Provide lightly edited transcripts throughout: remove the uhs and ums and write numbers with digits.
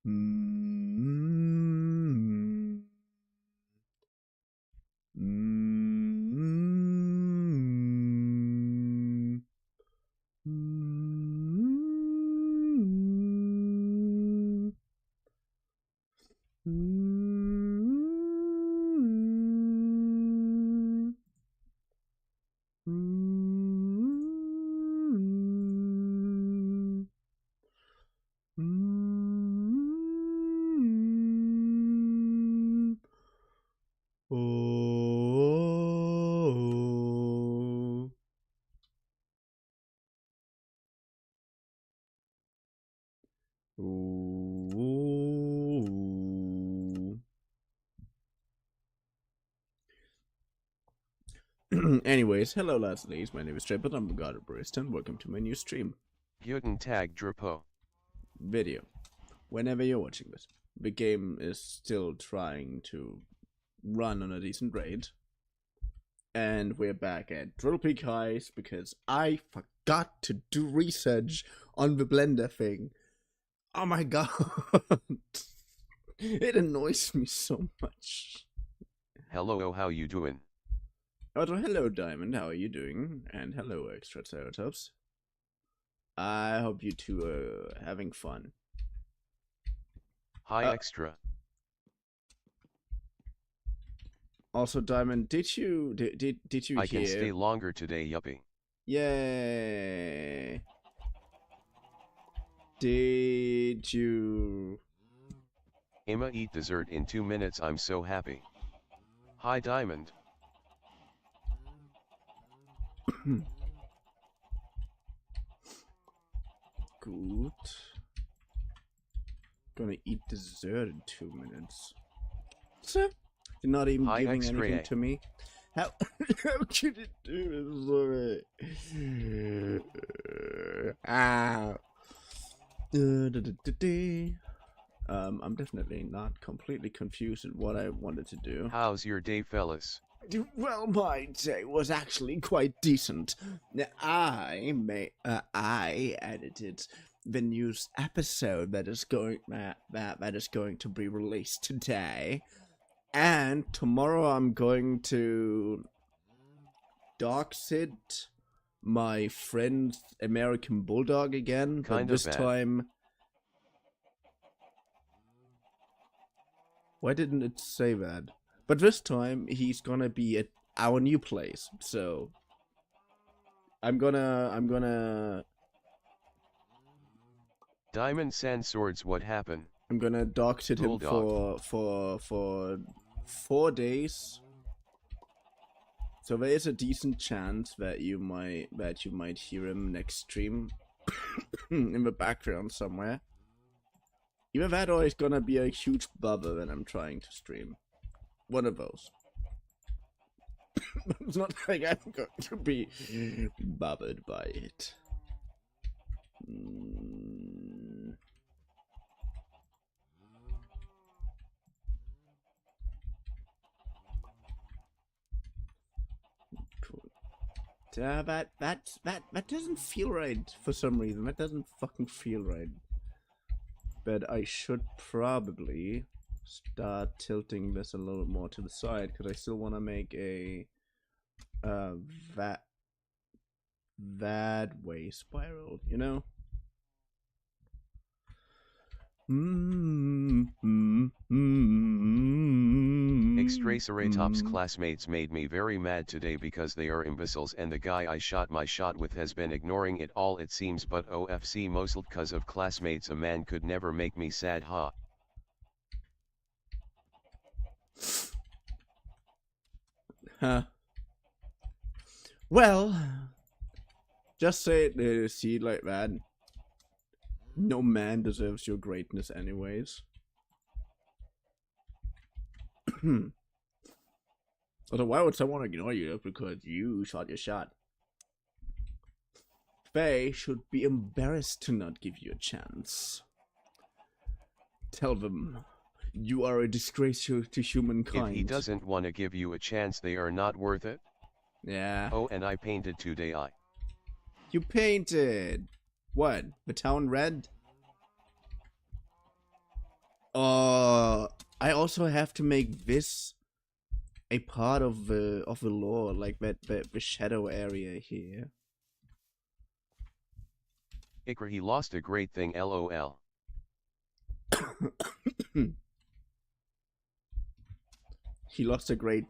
Mm. Mm. Mm. Mm. Mm. Mm. Oh. Ooh. Anyways, hello lads and ladies, my name is Trip and I'm a Barista and welcome to my new stream Guten Tag Drapo. video. Whenever you're watching this, the game is still trying to run on a decent rate. And we're back at Drill Peak Highs because I forgot to do research on the Blender thing. Oh my god. It annoys me so much. Hello, how you doing? Oh, hello Diamond, how are you doing? And hello Extra Triceratops. I hope you two are having fun. Hi Extra. Also, Diamond, did you hear? I can stay longer today, yuppie. Yay! Did you? I'ma eat dessert in 2 minutes, I'm so happy. Hi Diamond. Good. Gonna eat dessert in 2 minutes. Sir, you're not even Hi, giving X-ray. anything to me. How could you do this? Ah. I'm definitely not completely confused at what I wanted to do. How's your day, fellas? Well, my day was actually quite decent. I edited the news episode that is going to be released today, and tomorrow I'm going to dog sit my friend's American Bulldog again, but this time. Why didn't it say that? But this time he's gonna be at our new place, so I'm gonna Diamond Sand Swords, what happened? I'm gonna dog sit him for 4 days. So there is a decent chance that you might hear him next stream in the background somewhere. Either that or it's gonna be a huge bubble when I'm trying to stream. One of those. It's not like I'm going to be bothered by it. Cool. That doesn't feel right for some reason. That doesn't fucking feel right. But I should probably start tilting this a little more to the side because I still want to make a that way spiral, you know? X-Triceratops classmates made me very mad today because they are imbeciles and the guy I shot my shot with has been ignoring it all it seems, but OFC mostly cause of classmates. A man could never make me sad, ha. Huh. Well, just say it, see it like that. No man deserves your greatness anyways. Also, why would someone ignore you just because you shot your shot? They should be embarrassed to not give you a chance. Tell them you are a disgrace to humankind. If he doesn't want to give you a chance, they are not worth it. Yeah. Oh, and I painted today. You painted what? The town red? I also have to make this a part of the lore, like the shadow area here. Icar, he lost a great thing, lol. He lost a great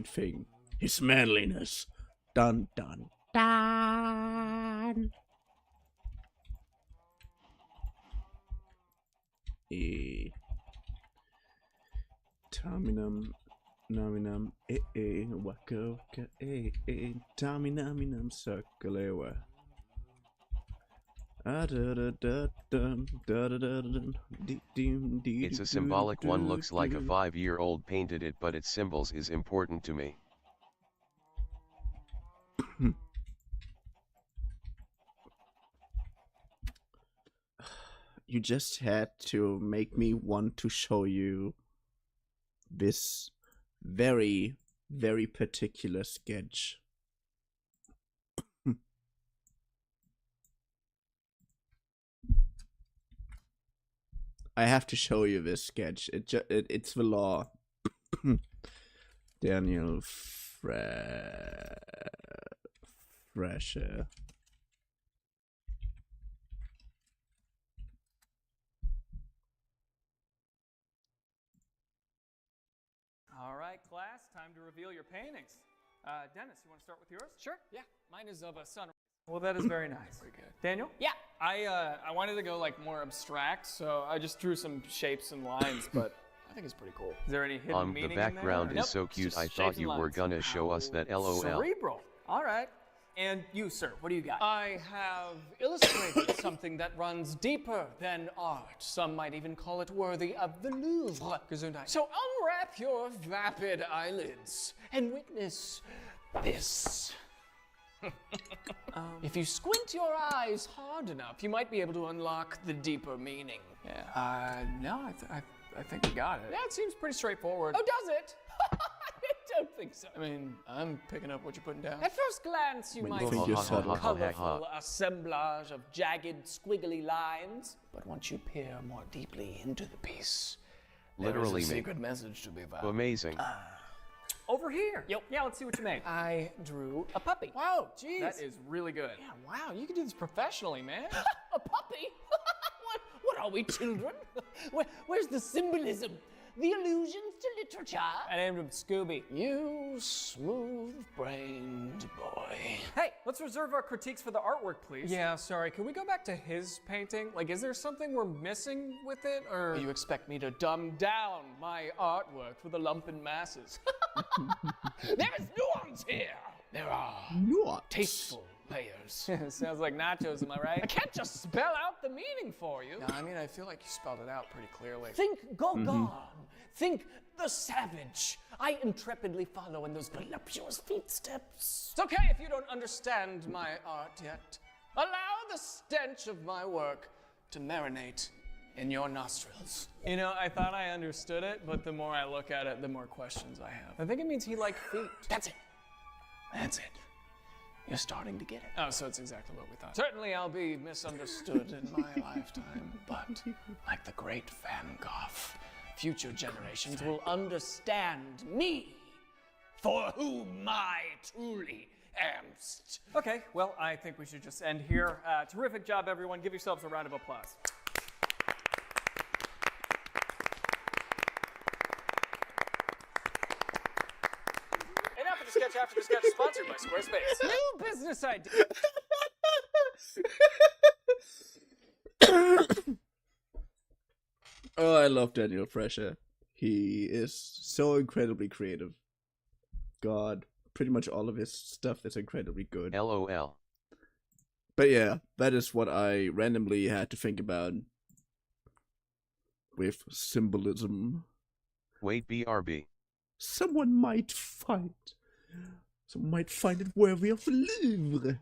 thing. His manliness. Dun dun dun. Taminam naminam waka waka taminaminam circulawa. It's a symbolic one, looks like a 5-year-old painted it, but its symbols is important to me. You just had to make me want to show you this very, very particular sketch. I have to show you this sketch. It's the law. Daniel Fresher. All right, class, time to reveal your paintings. Dennis, you want to start with yours? Sure, yeah. Mine is of a sun. Well, that is very nice. Very good. Daniel? Yeah, I wanted to go like more abstract, so I just drew some shapes and lines, but I think it's pretty cool. Is there any hidden meaning The background in there? is so cute. just I shapes thought and you were lines. gonna show us that, lol. Cerebral. All right. And you, sir, what do you got? I have illustrated something that runs deeper than art. Some might even call it worthy of the Louvre. Gesundheit. So unwrap your vapid eyelids and witness this. If you squint your eyes hard enough, you might be able to unlock the deeper meaning. Yeah. No, I think I got it. Yeah, it seems pretty straightforward. Oh, does it? I don't think so. I mean, I'm picking up what you're putting down. At first glance, you might think see you're a subtle. colorful assemblage of jagged, squiggly lines. But once you peer more deeply into the piece, Literally, there is a me. secret message to be found. Amazing. Over here. Yep. Yeah, let's see what you made. I drew a puppy. Wow, jeez. That is really good. Yeah, wow, you can do this professionally, man. A puppy? what are we, children? Where's the symbolism? The allusions to literature? I named him Scooby. You smooth-brained boy. Hey, let's reserve our critiques for the artwork, please. Yeah, sorry, can we go back to his painting? Like, is there something we're missing with it, or? You expect me to dumb down my artwork for the lumpen masses? There is nuance here. There are tasteful layers. Sounds like nachos, am I right? I can't just spell out the meaning for you. No, I mean, I feel like you spelled it out pretty clearly. Think Gorgon. Think the savage. I intrepidly follow in those voluptuous footsteps. It's okay if you don't understand my art yet. Allow the stench of my work to marinate in your nostrils. You know, I thought I understood it, but the more I look at it, the more questions I have. I think it means he liked feet. That's it. That's it. You're starting to get it. Oh, so it's exactly what we thought. Certainly I'll be misunderstood in my lifetime, but like the great Van Gogh, future generations will understand me for whom I truly am. Okay, well, I think we should just end here. Terrific job, everyone. Give yourselves a round of applause. And now for the sketch after the sketch, sponsored by Squarespace. New business idea. Oh, I love Daniel Fresher. He is so incredibly creative. God, pretty much all of his stuff is incredibly good. LOL. But yeah, that is what I randomly had to think about with symbolism. Wait, BRB. Someone might find it worthy of the Louvre.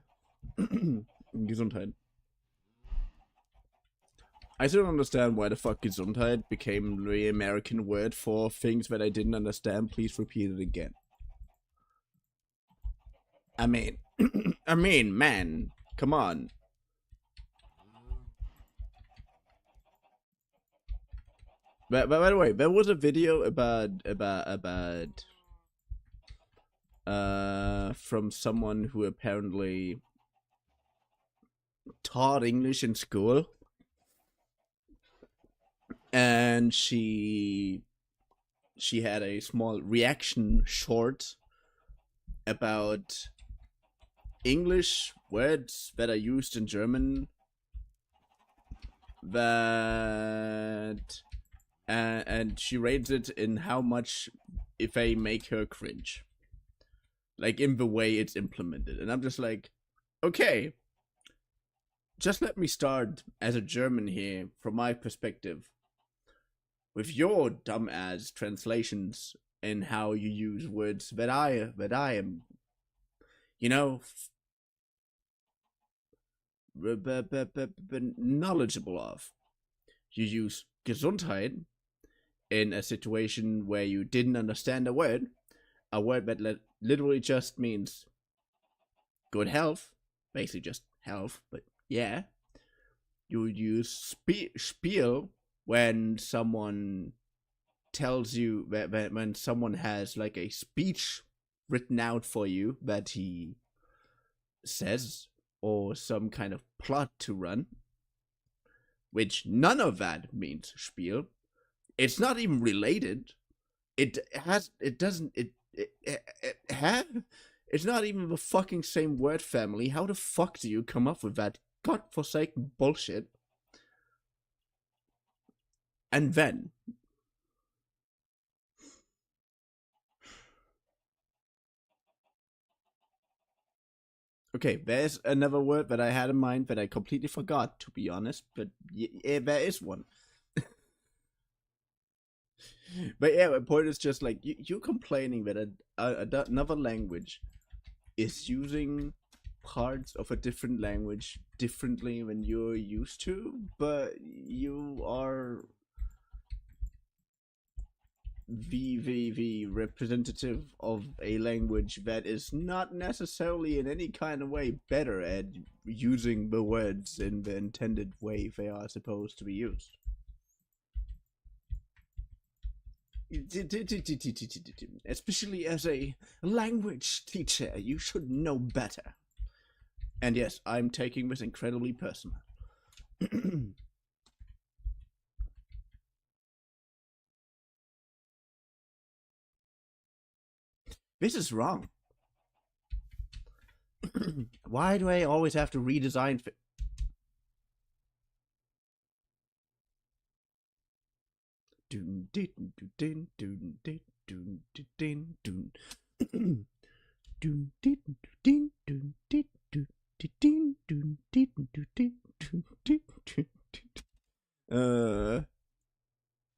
Gesundheit. I still don't understand why the fuck Gesundheit became the American word for things that I didn't understand. Please repeat it again. I mean, man, come on. But by the way, there was a video about from someone who apparently taught English in school, and she had a small reaction short about English words that are used in German that and she rates it in how much if they make her cringe, like in the way it's implemented. And I'm just like, okay, just let me start as a German here from my perspective with your dumbass translations and how you use words that I am, you know, knowledgeable of. You use Gesundheit in a situation where you didn't understand a word that literally just means good health, basically just health, but yeah. You would use spiel when someone tells you that when someone has like a speech written out for you that he says, or some kind of plot to run, which none of that means spiel. It's not even related. It's not even the fucking same word family. How the fuck do you come up with that godforsaken bullshit? And then okay, there's another word that I had in mind that I completely forgot, to be honest, but yeah, there is one. But yeah, my point is just like, you're complaining that another language is using parts of a different language differently than you're used to, but you are the representative of a language that is not necessarily in any kind of way better at using the words in the intended way they are supposed to be used. Especially as a language teacher, you should know better. And yes, I'm taking this incredibly personal. This is wrong. Why do I always have to redesign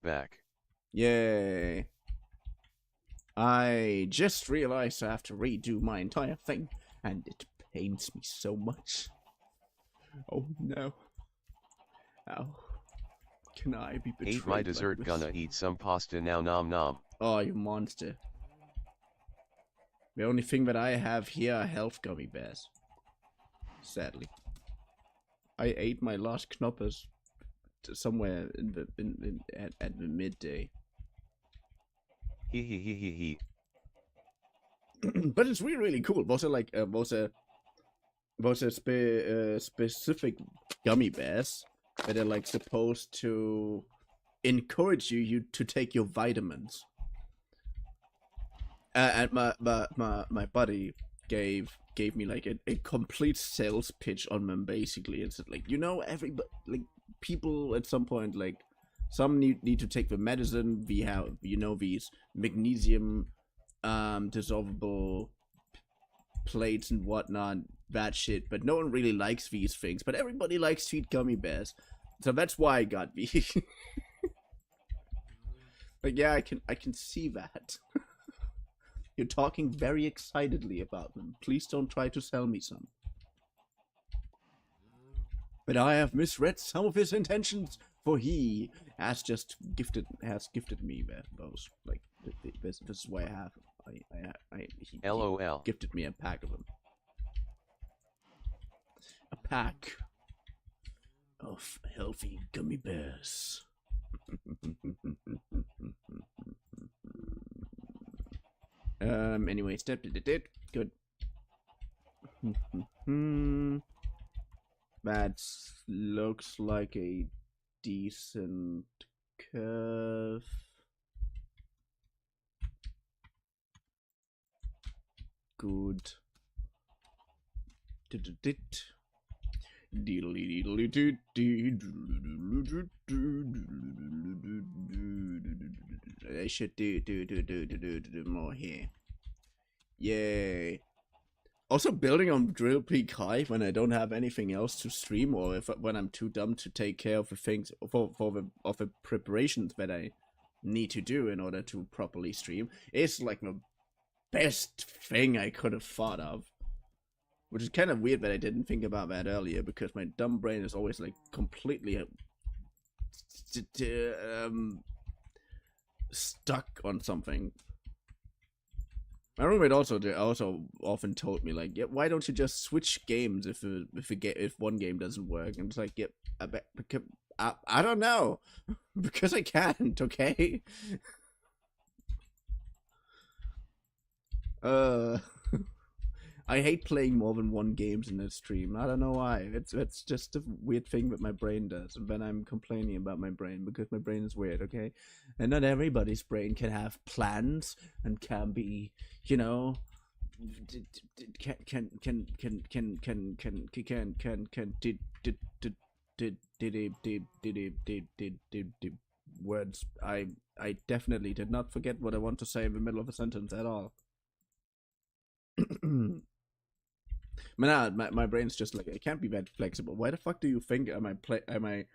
Back. Yay. I just realized I have to redo my entire thing, and it pains me so much. Oh no. How can I be betrayed? Ate my dessert, like gonna eat some pasta now, nom nom. Oh, you monster. The only thing that I have here are health gummy bears. Sadly. I ate my last knoppers somewhere in the at the midday. He. But it's really cool. Those are like specific gummy bears that are like supposed to encourage you to take your vitamins. And my buddy gave me like a complete sales pitch on them. Basically, it's like, you know, everybody, like, people at some point, like, some need to take the medicine. We have, you know, these magnesium dissolvable plates and whatnot, that shit, but no one really likes these things, but everybody likes sweet gummy bears, so that's why I got these. But yeah, I can see that. You're talking very excitedly about them. Please don't try to sell me some. But I have misread some of his intentions, for he has just gifted me those. Like, this is why I have them. He LOL. gifted me a pack of them. A pack of healthy gummy bears. Anyway, step did good. That looks like a decent curve. Good. I should do more here. Yay. Also building on Drill Peak High when I don't have anything else to stream, or when I'm too dumb to take care of the things of the preparations that I need to do in order to properly stream, is like the best thing I could have thought of. Which is kind of weird that I didn't think about that earlier, because my dumb brain is always like completely stuck on something. My roommate also often told me, like, yeah, why don't you just switch games if one game doesn't work? And it's like, yeah, I don't know, because I can't. Okay. I hate playing more than one games in a stream. I don't know why. It's just a weird thing that my brain does, and then I'm complaining about my brain because my brain is weird, okay? And not everybody's brain can have plans and can be, you know, words. I definitely did not forget what I want to say in the middle of a sentence at all. My brain's just like, it can't be that flexible. Why the fuck do you think am I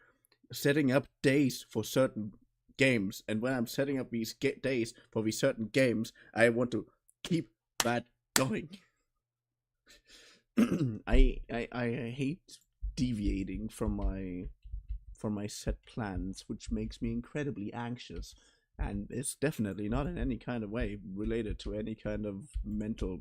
setting up days for certain games, and when I'm setting up these days for these certain games, I want to keep that going. I hate deviating from my set plans, which makes me incredibly anxious, and it's definitely not in any kind of way related to any kind of mental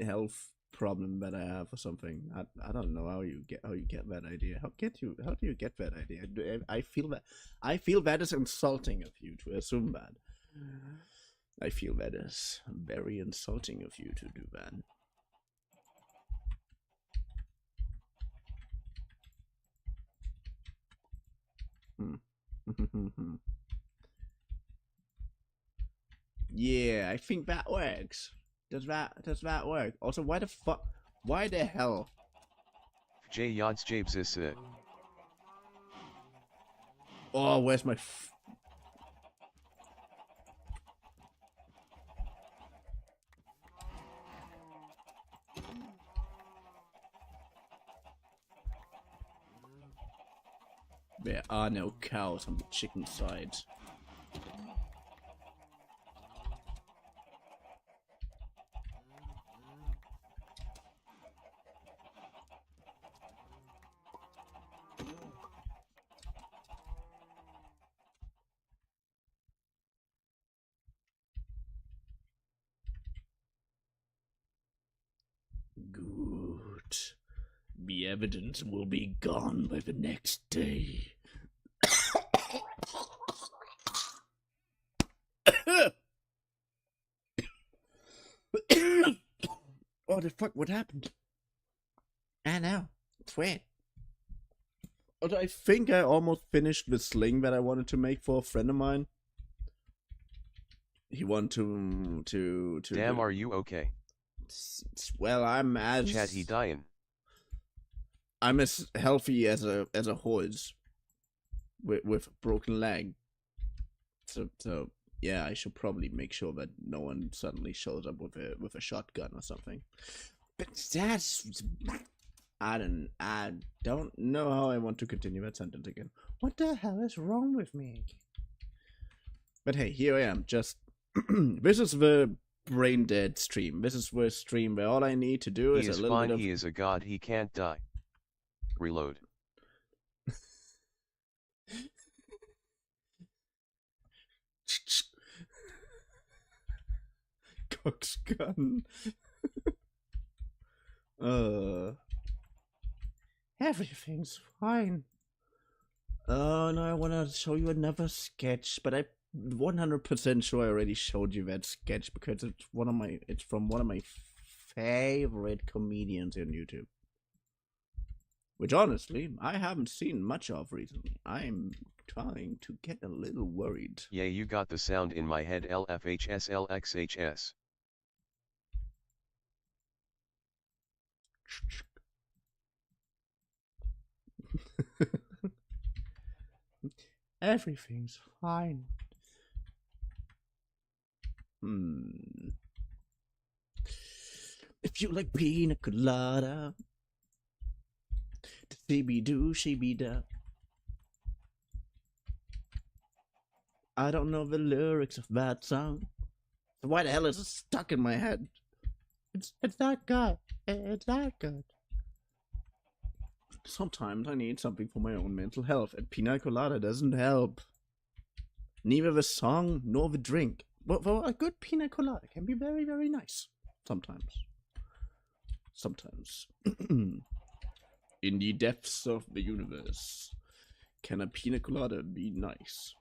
health problem that I have or something. I don't know how you get that idea. How do you get that idea? I feel that is insulting of you to assume that. I feel that is very insulting of you to do that. Yeah, I think that works. Does that work? Also, why the hell? J Yods Jabes is Oh, where's my There are no cows on the chicken side. Good. The evidence will be gone by the next day. Oh, the fuck, what happened? I know, it's weird. Although I think I almost finished the sling that I wanted to make for a friend of mine. He wanted to Damn, are you okay? Well, I'm as Chat, he dying. I'm as healthy as a horse with a broken leg. So yeah, I should probably make sure that no one suddenly shows up with a shotgun or something. But that's I don't know how I want to continue that sentence again. What the hell is wrong with me? But hey, here I am. Just this is the brain dead stream. This is the stream where all I need to do is a little bit of. He is a god. He can't die. Reload. Cox gun. Everything's fine. Oh no, I want to show you another sketch, but I'm 100% sure I already showed you that sketch because it's from one of my favorite comedians on YouTube. Which honestly, I haven't seen much of recently. I'm trying to get a little worried. Yeah, you got the sound in my head, LFHSLXHS. Everything's fine. If you like pina colada, she be do, she be da. I don't know the lyrics of that song. So why the hell is it stuck in my head? It's that good. It's that good. Sometimes I need something for my own mental health, and pina colada doesn't help. Neither the song nor the drink. But a good pina colada can be very, very nice. Sometimes. In the depths of the universe, can a pina colada be nice?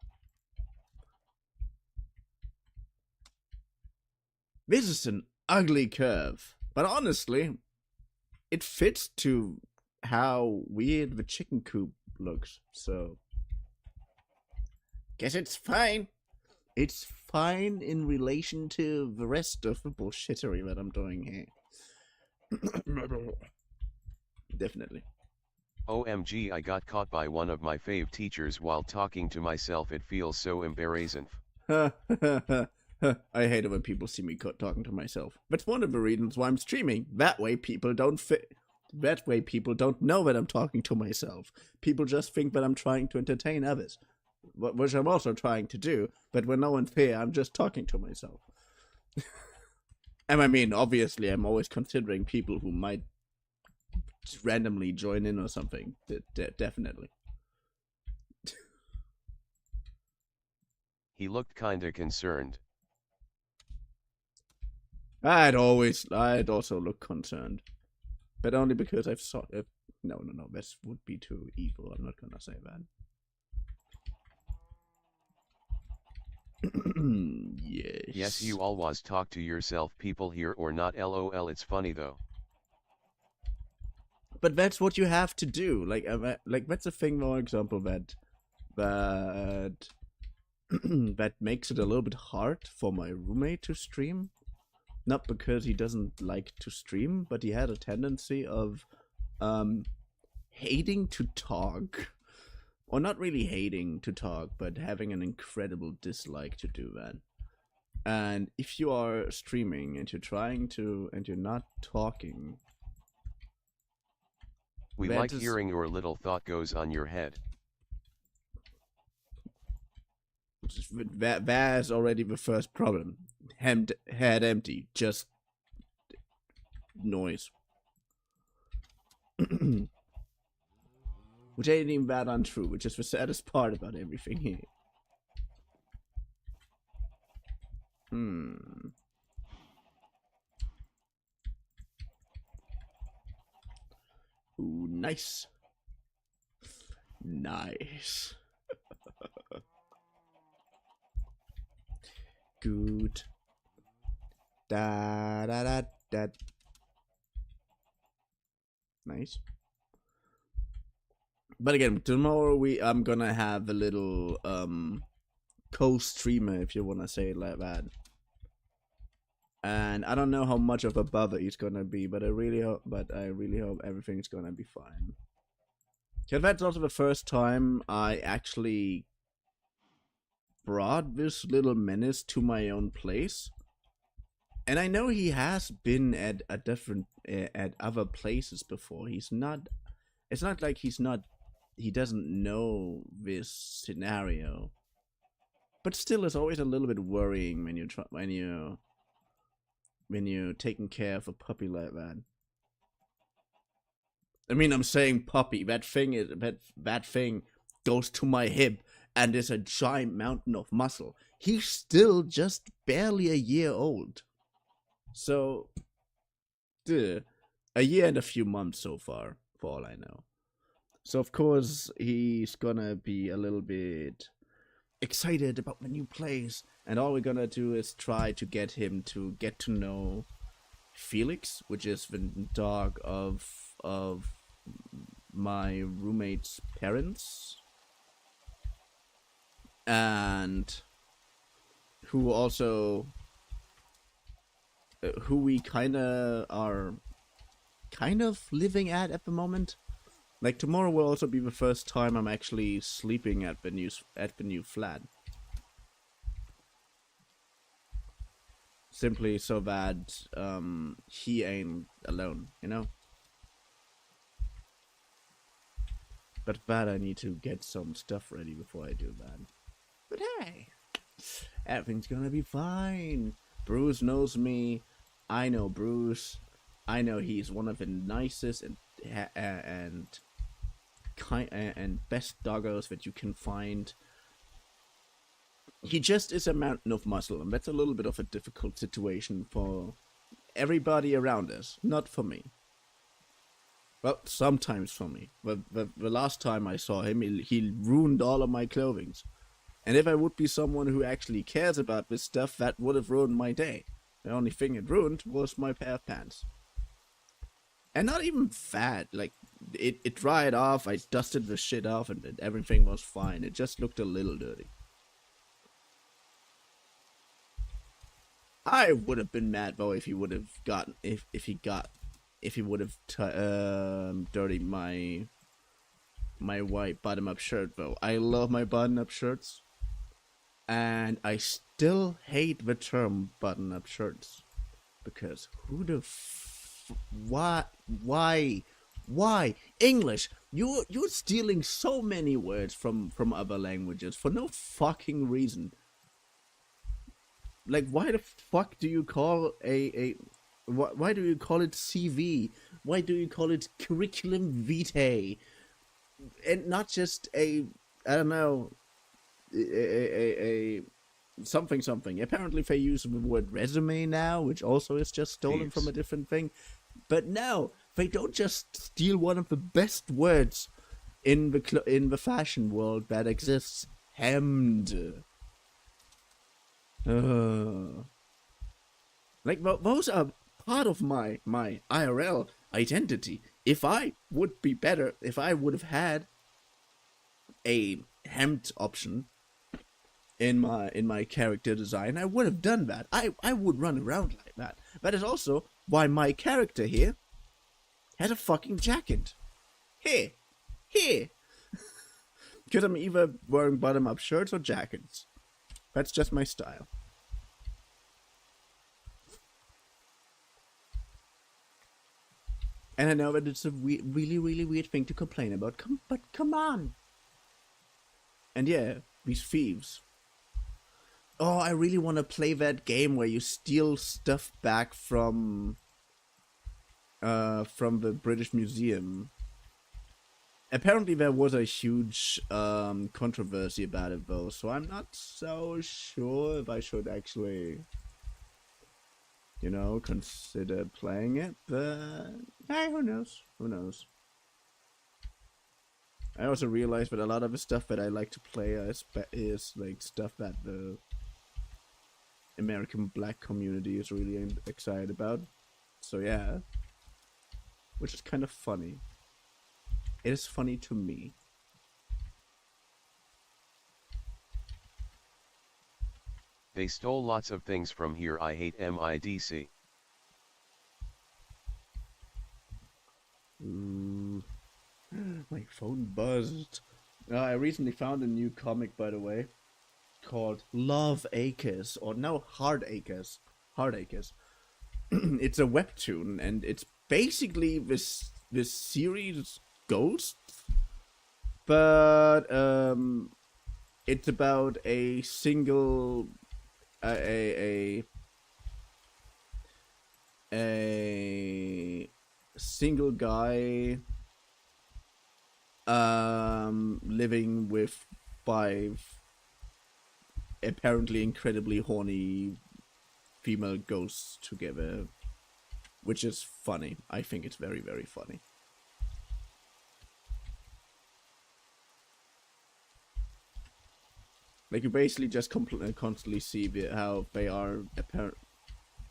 This is an ugly curve, but honestly, it fits to how weird the chicken coop looks, so guess it's fine. It's fine in relation to the rest of the bullshittery that I'm doing here. Definitely. OMG, I got caught by one of my fave teachers while talking to myself. It feels so embarrassing. I hate it when people see me talking to myself. That's one of the reasons why I'm streaming. That way people don't know that I'm talking to myself. People just think that I'm trying to entertain others. Which I'm also trying to do, but when no one's here, I'm just talking to myself. And I mean, obviously, I'm always considering people who might randomly join in or something. Definitely. He looked kinda concerned. I'd also look concerned. But only because I've saw it. No, this would be too evil. I'm not gonna say that. Yes. Yes, you always talk to yourself, people here or not, lol. It's funny though. But that's what you have to do. Like that's a thing, for example, that that makes it a little bit hard for my roommate to stream. Not because he doesn't like to stream, but he had a tendency of hating to talk. Or not really hating to talk, but having an incredible dislike to do that. And if you are streaming and you're not talking, we like hearing your little thought goes on your head. That's already the first problem. Head empty, just noise. Which ain't even that untrue, which is the saddest part about everything here. Ooh, nice. Nice. Good. Da da da da. Nice. But again, tomorrow I'm gonna have a little co-streamer, if you wanna say it like that. And I don't know how much of a bother he's gonna be, but I really hope everything's gonna be fine. Cause that's also the first time I actually brought this little menace to my own place. And I know he has been at at other places before. It's not like he doesn't know this scenario. But still, it's always a little bit worrying when you're taking care of a puppy like that. I mean, I'm saying puppy. That thing goes to my hip and is a giant mountain of muscle. He's still just barely a year old. So, a year and a few months so far, for all I know. So of course he's gonna be a little bit excited about the new place, and all we're gonna do is try to get him to get to know Felix, which is the dog of my roommate's parents, and who also who we are kind of living at the moment. Like tomorrow will also be the first time I'm actually sleeping at the new flat. Simply so that he ain't alone, you know? But for that I need to get some stuff ready before I do that. But hey, everything's gonna be fine. Bruce knows me. I know Bruce. I know he's one of the nicest and best doggos that you can find. He just is a mountain of muscle, and that's a little bit of a difficult situation for everybody around us, not for me. Well, sometimes for me. But the last time I saw him, he ruined all of my clothing. And if I would be someone who actually cares about this stuff, that would have ruined my day. The only thing it ruined was my pair of pants. And not even fat, like, it dried off, I dusted the shit off, and everything was fine. It just looked a little dirty. I would have been mad though if he would have gotten, if he would have dirtied my white bottom-up shirt though. I love my button-up shirts. And I still hate the term button-up shirts. Because who the why English? You're stealing so many words from other languages for no fucking reason. Like, why the fuck do you call why do you call it CV? Why do you call it curriculum vitae? And not just I don't know, a something. Apparently they use the word resume now, which also is just stolen from a different thing. But no, they don't just steal one of the best words in the fashion world that exists. Hemmed. Like, those are part of my IRL identity. If I would be better, if I would have had a hemmed option in my character design, I would have done that. I would run around like that. That is also why my character here has a fucking jacket. Here. Because I'm either wearing bottom-up shirts or jackets. That's just my style. And I know that it's a really weird thing to complain about. But come on. And yeah, these thieves. Oh, I really want to play that game where you steal stuff back from the British Museum. Apparently there was a huge controversy about it though, so I'm not so sure if I should actually, you know, consider playing it, but hey, who knows? I also realized that a lot of the stuff that I like to play is like stuff that the American black community is really excited about. So yeah, which is kind of funny. It is funny to me. They stole lots of things from here. I hate MIDC. My phone buzzed. I recently found a new comic, by the way, called Love Acres, or no, Hard Acres. It's a webtoon, and it's basically this series Ghost, but it's about a single a single guy living with 5 apparently incredibly horny female ghosts together, which is funny. I think it's very funny. Like you basically just constantly see how they are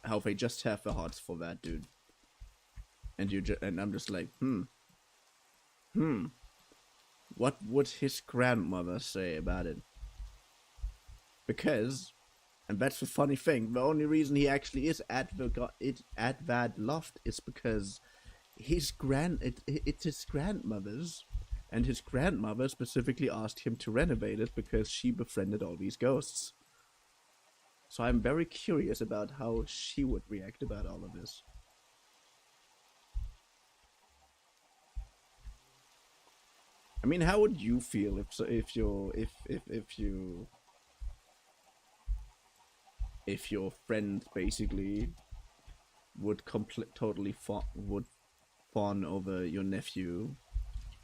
how they just have the hearts for that dude, and I'm just like, what would his grandmother say about it? Because, and that's the funny thing, the only reason he actually is at that loft is because it's his grandmother's, and his grandmother specifically asked him to renovate it because she befriended all these ghosts. So I'm very curious about how she would react about all of this. I mean, how would you feel if your friend basically would totally fawn over your nephew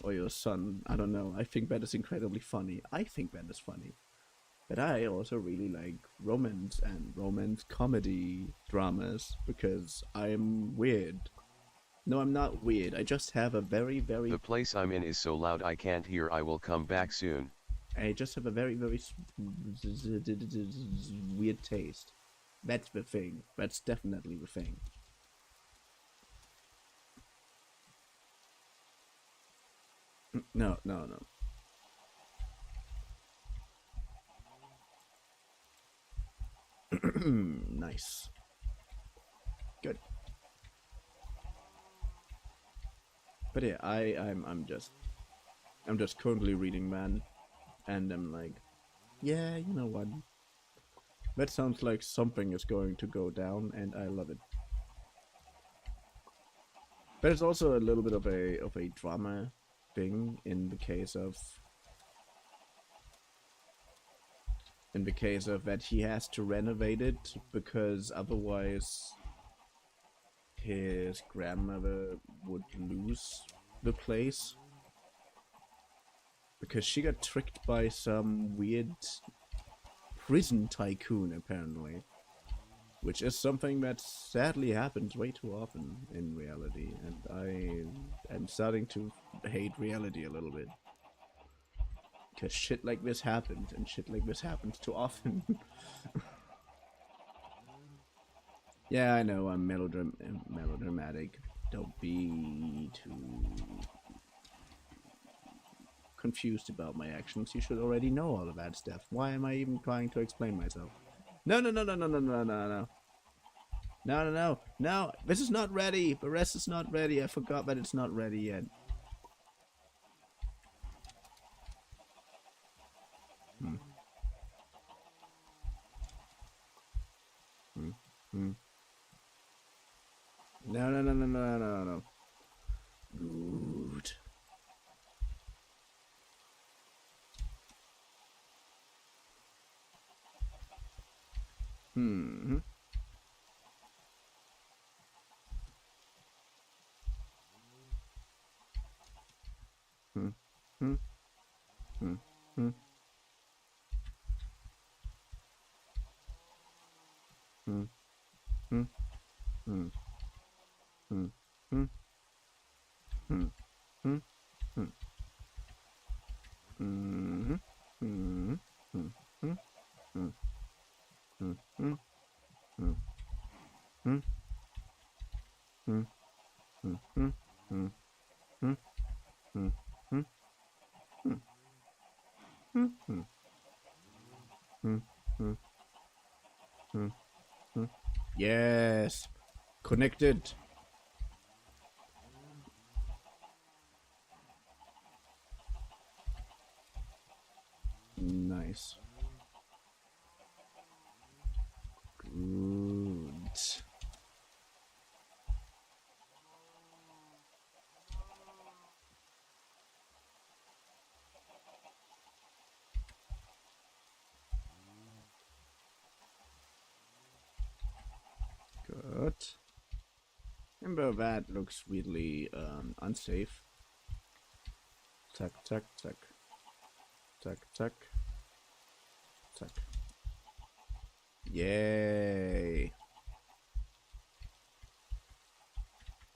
or your son? I don't know. I think that is incredibly funny. I think that is funny. But I also really like romance and romance comedy dramas because I'm weird. No, I'm not weird. I just have a very, very... The place I'm in is so loud I can't hear. I will come back soon. I just have a very, very weird taste. That's the thing. That's definitely the thing. No. Nice. Good. But yeah, I'm just currently reading, man, and I'm like, yeah, you know what? That sounds like something is going to go down, and I love it. But it's also a little bit of a drama thing in the case of that he has to renovate it because otherwise his grandmother would lose the place because she got tricked by some weird prison tycoon, apparently, which is something that sadly happens way too often in reality, and I am starting to hate reality a little bit because shit like this happens, and shit like this happens too often. Yeah, I know, I'm melodramatic. Don't be too confused about my actions. You should already know all of that stuff. Why am I even trying to explain myself? No. No, this is not ready. The rest is not ready. I forgot that it's not ready yet. No. Good. Yes. Connected. Nice. Good. Good. Remember that looks weirdly unsafe. Tuck. Yay.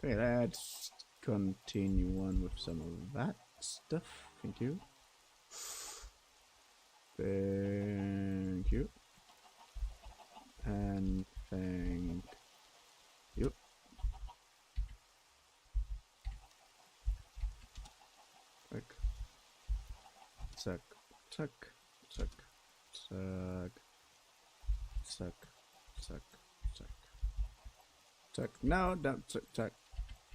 Okay, let's continue on with some of that stuff. Thank you. Then Suck, suck, suck, suck, suck, suck, suck, suck. No, don't suck, suck,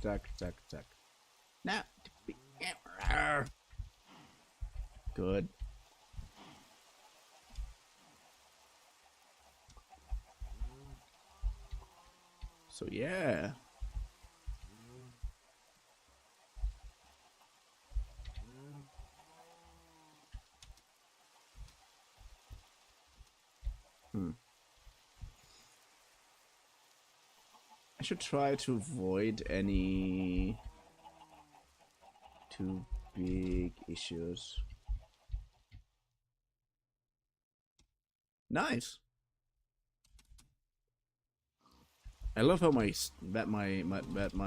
suck, suck, suck. No. Good. So yeah. I should try to avoid any too big issues. Nice. I love how my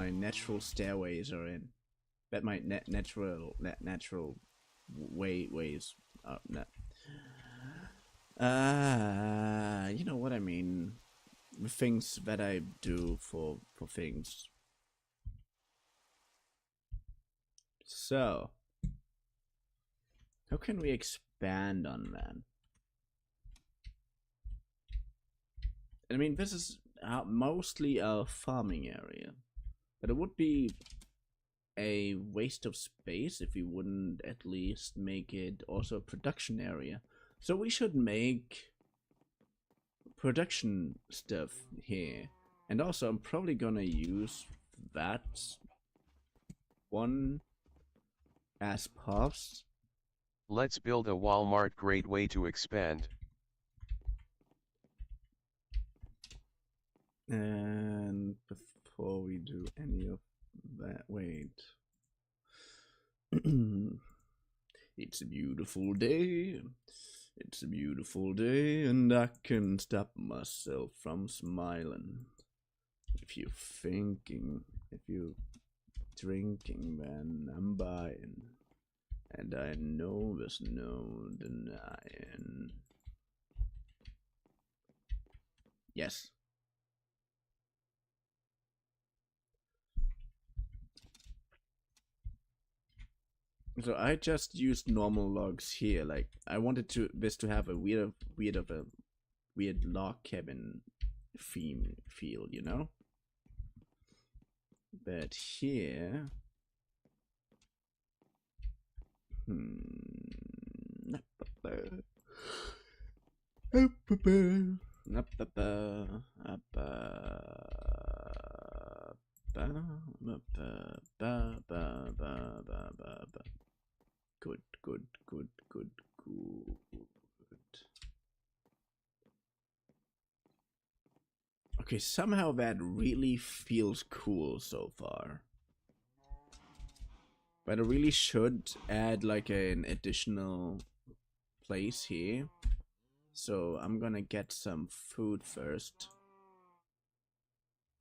natural stairways are in. That my natural ways. You know what I mean. The things that I do for things. So, how can we expand on that? I mean, this is mostly a farming area, but it would be a waste of space if we wouldn't at least make it also a production area. So we should make production stuff here. And also I'm probably gonna use that one as puffs. Let's build a Walmart. Great way to expand. And before we do any of that, wait. It's a beautiful day. It's a beautiful day, and I can stop myself from smiling. If you're thinking, if you're drinking, then I'm buying. And I know there's no denying. Yes. So I just used normal logs here. Like I wanted this to have a weird log cabin feel, you know. But here, Good. Okay, somehow that really feels cool so far. But I really should add like an additional place here. So I'm gonna get some food first.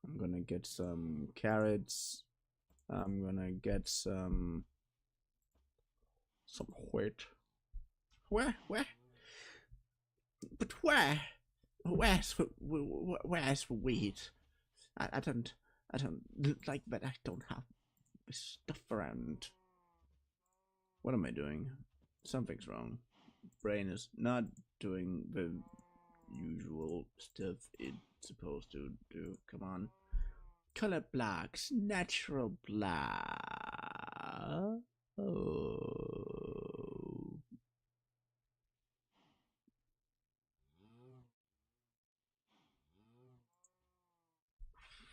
I'm gonna get some carrots. I'm gonna get some wheat. Where? But where? Where's the wheat? I don't like that. I don't have stuff around. What am I doing? Something's wrong. Brain is not doing the usual stuff it's supposed to do. Come on. Color blocks. Natural black. Oh.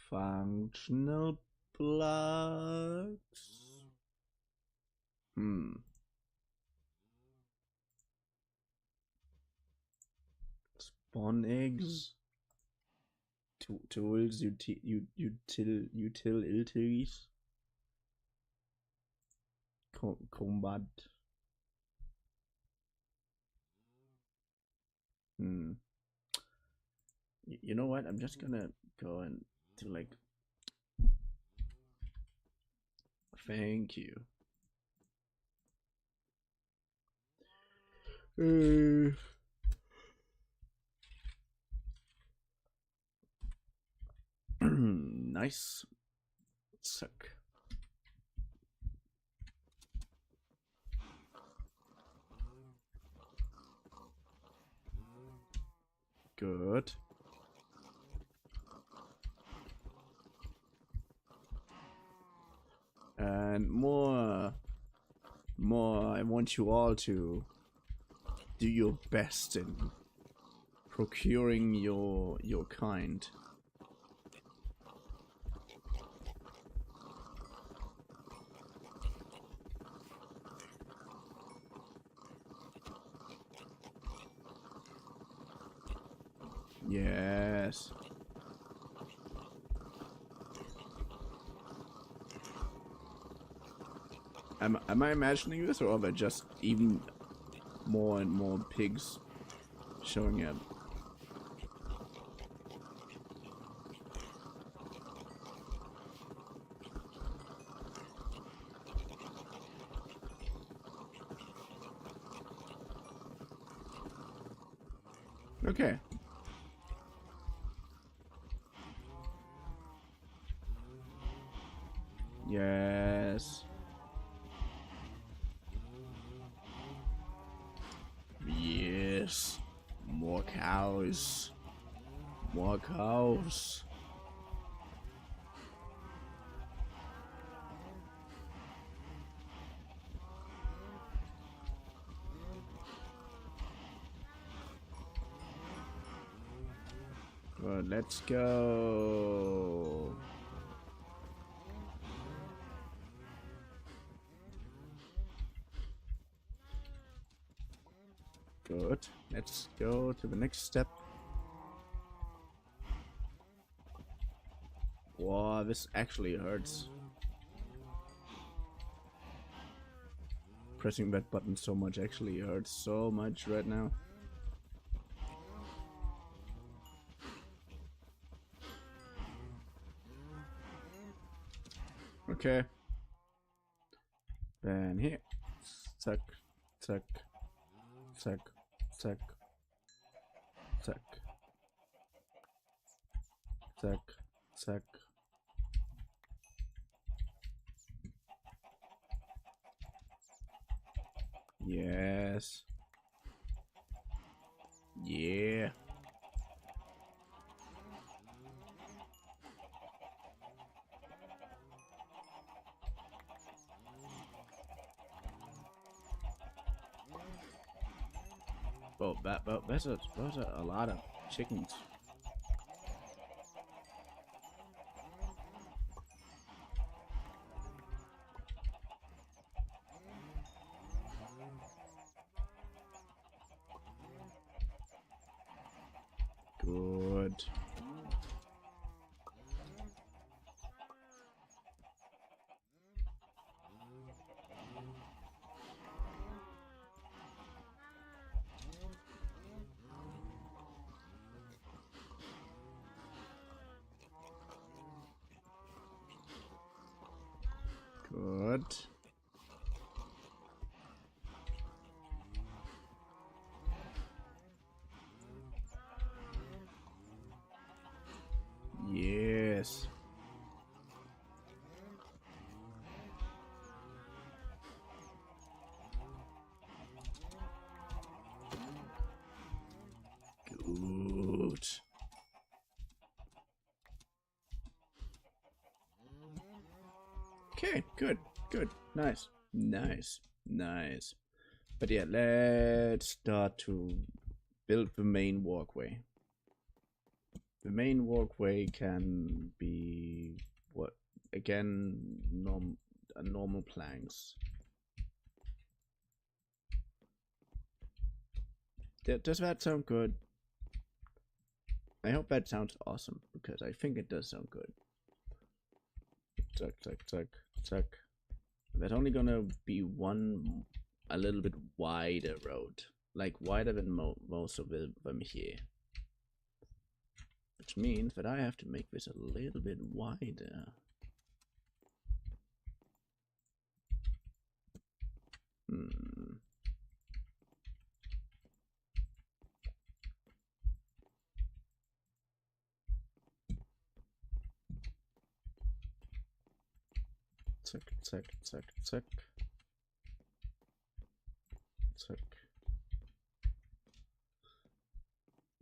Functional blocks. Spawn eggs. Tools, utilities. Combat. You know what? I'm just gonna go and do like. Thank you. Nice. Suck. Good. And more, I want you all to do your best in procuring your kind. Yes. Am I imagining this, or are there just even more and more pigs showing up? Okay. Yes. Yes. More cows. More cows. Good, let's go. Good. Let's go to the next step. Wow, this actually hurts. Pressing that button so much actually hurts so much right now. Okay. Then here. Suck. Suck. Suck. Suck. Suck. Suck. Suck. Yes. Yeah. Oh, that's a lot of chickens. Good. Good. Yes. Good. Okay, good, good, nice, nice, nice. But yeah, let's start to build the main walkway. The main walkway can be what again? Normal planks. Does that sound good? I hope that sounds awesome because I think it does sound good. Tuck, tuck, tuck, tuck. That's only gonna be one a little bit wider road, like wider than most of them here. Which means that I have to make this a little bit wider. Tuck, tuck, tuck, tuck. Tuck.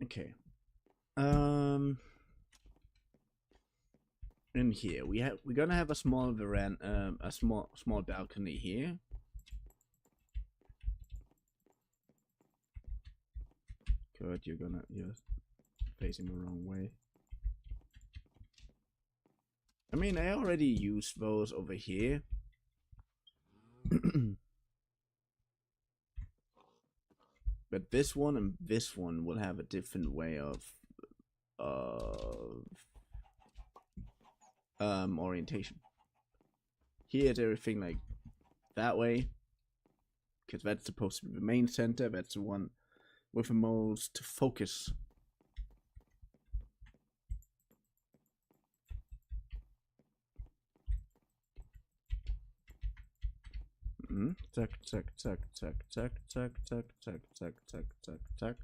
Okay. In here we're gonna have a small veranda, a small balcony here. Good, you're facing the wrong way. I mean, I already used those over here. But this one and this one will have a different way of orientation. Here's everything like that way, because that's supposed to be the main center. That's the one with the most focus. Tuck, tuck, tuck, tuck, tuck, tuck, tuck, tuck, tuck, tuck, tuck, tuck.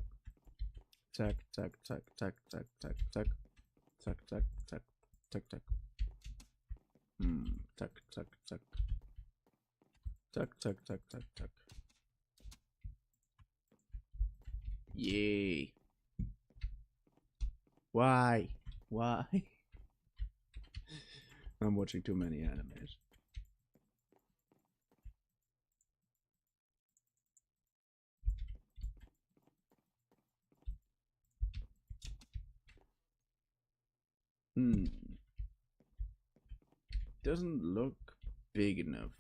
Tuck, tuck, tuck, tuck, tuck, tuck, tuck. Tuck, tuck, tuck, tuck, tuck. Tuck, tuck, tuck. Tuck, tuck, tuck, tuck, tuck. Yay. Why? Why? I'm watching too many animes. Doesn't look big enough.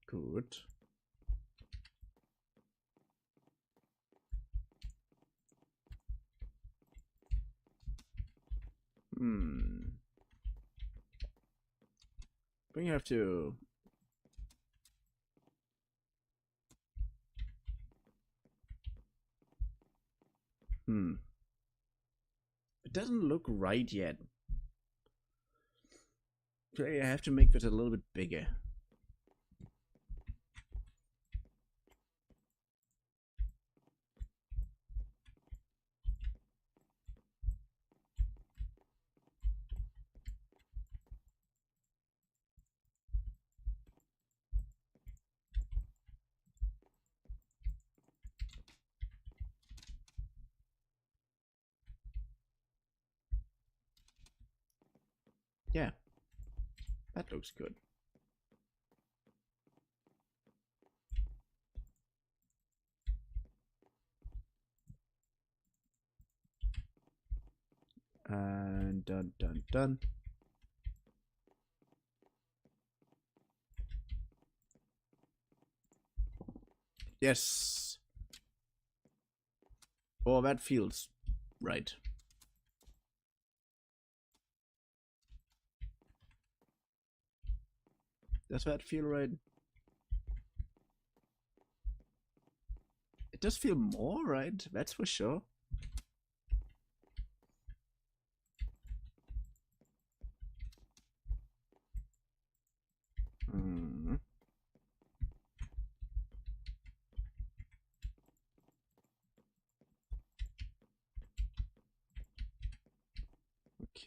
Good. But you have to. It doesn't look right yet. Okay, I have to make this a little bit bigger. Yeah, that looks good. And done, done, done. Yes. Oh, that feels right. Does that feel right? It does feel more right, that's for sure.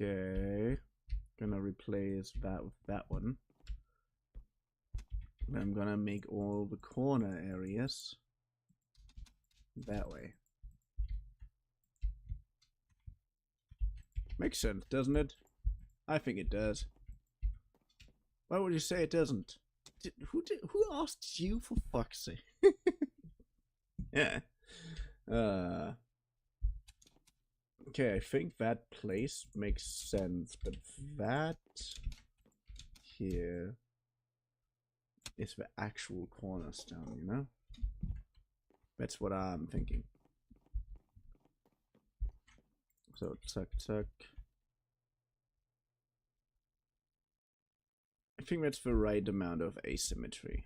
Okay, gonna replace that with that one. Then I'm gonna make all the corner areas that way. Makes sense, doesn't it? I think it does. Why would you say it doesn't? Who asked you, for fuck's sake? Yeah. Okay, I think that place makes sense, but that here is the actual cornerstone, you know? That's what I'm thinking. So, tuck, tuck. I think that's the right amount of asymmetry.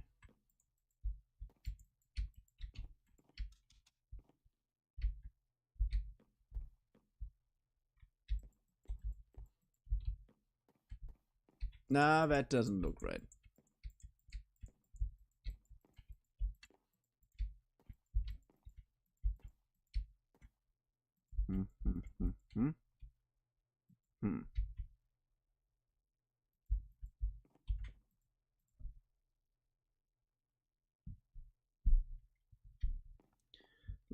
Nah, that doesn't look right.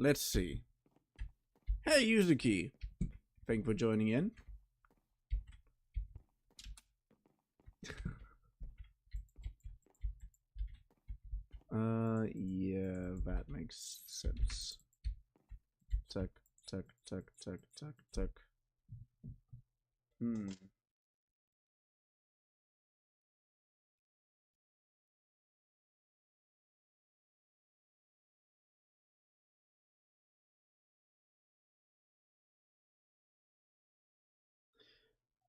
Let's see. Hey, Yuzuki. Thank you for joining in. Yeah, that makes sense. Tuck, tuck, tuck, tuck, tuck, tuck.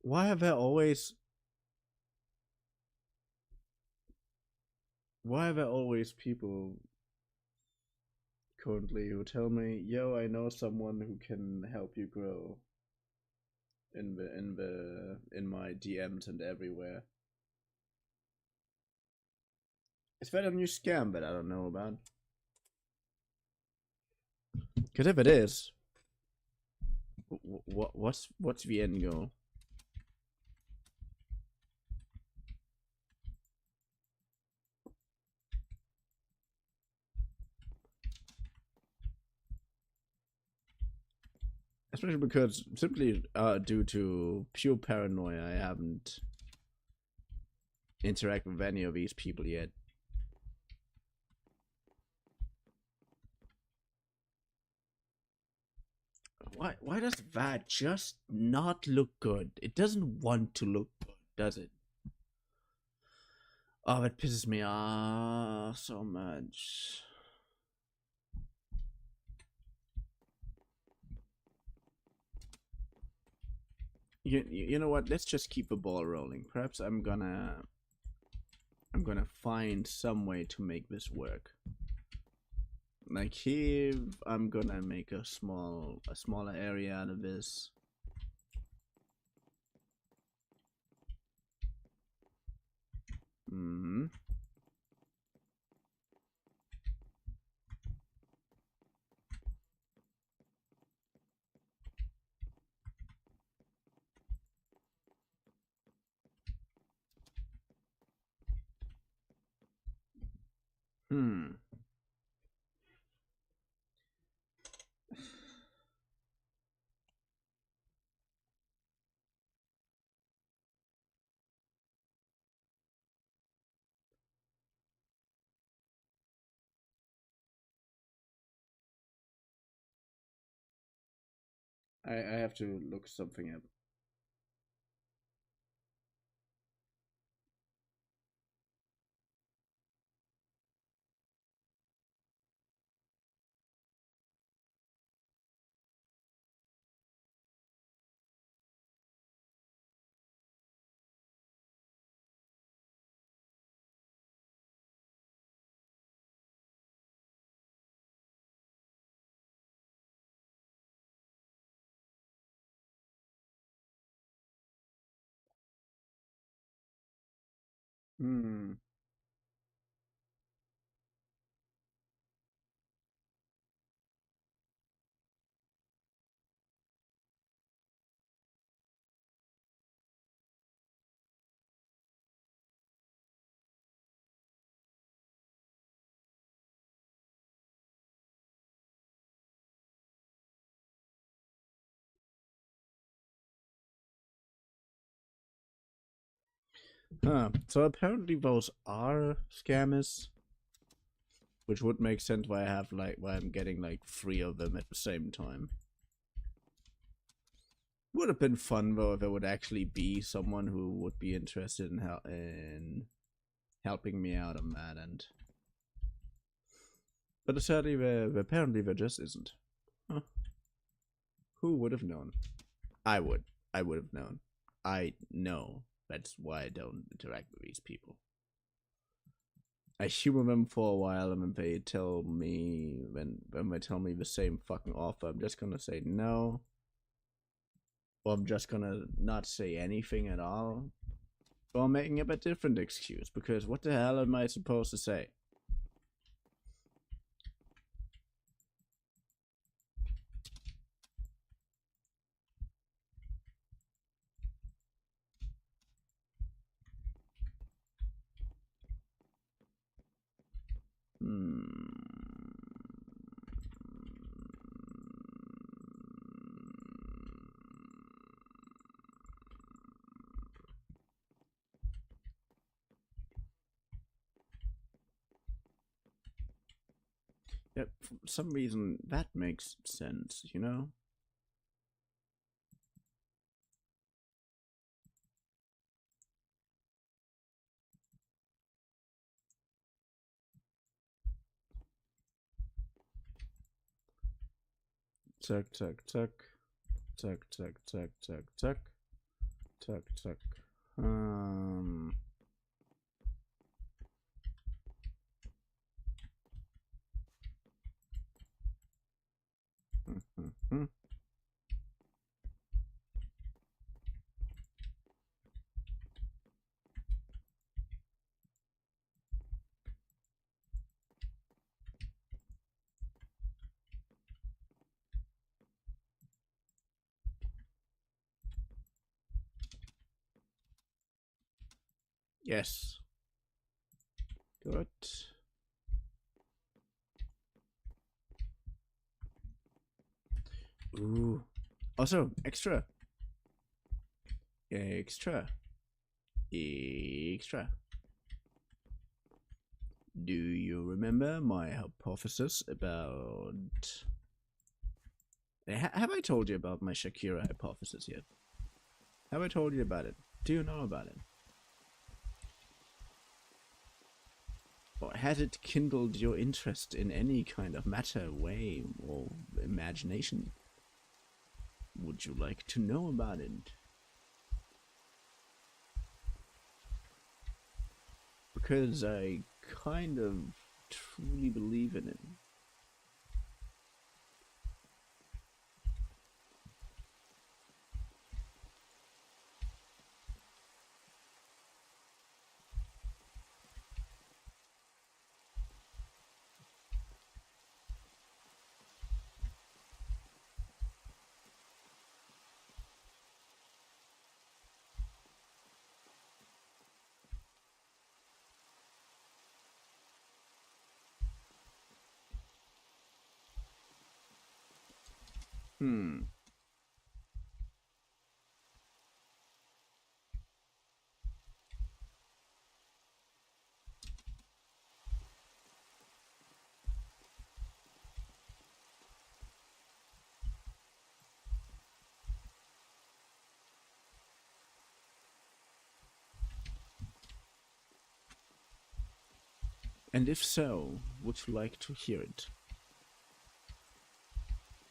Why have there always people currently who tell me, yo, I know someone who can help you grow in my DMs and everywhere. Is that a new scam that I don't know about? Because if it is, what's the end goal? Especially because simply due to pure paranoia, I haven't interacted with any of these people yet. Why does that just not look good? It doesn't want to look good, does it? Oh, that pisses me off so much. You know what? Let's just keep the ball rolling. Perhaps I'm gonna find some way to make this work. Like here, I'm gonna make a smaller area out of this. I have to look something up. So apparently those are scammers, which would make sense why I'm getting like 3 of them at the same time. Would have been fun though if there would actually be someone who would be interested in helping me out on that end. But sadly, apparently there just isn't. Huh. Who would have known? I would have known. I know. That's why I don't interact with these people. I humor them for a while, and when they tell me when they tell me the same fucking offer, I'm just gonna say no. Or I'm just gonna not say anything at all. Or I'm making up a different excuse, because what the hell am I supposed to say? Yeah, for some reason that makes sense, you know? Tuck, tuck, tuck. Tuck, tuck, tuck, tuck, tuck. Tuck, tuck. Yes. Good. Ooh. Also, extra. Extra. Extra. Do you remember my hypothesis about... Have I told you about my Shakira hypothesis yet? Have I told you about it? Do you know about it? Or has it kindled your interest in any kind of matter, way, or imagination? Would you like to know about it? Because I kind of truly believe in it. And if so, would you like to hear it?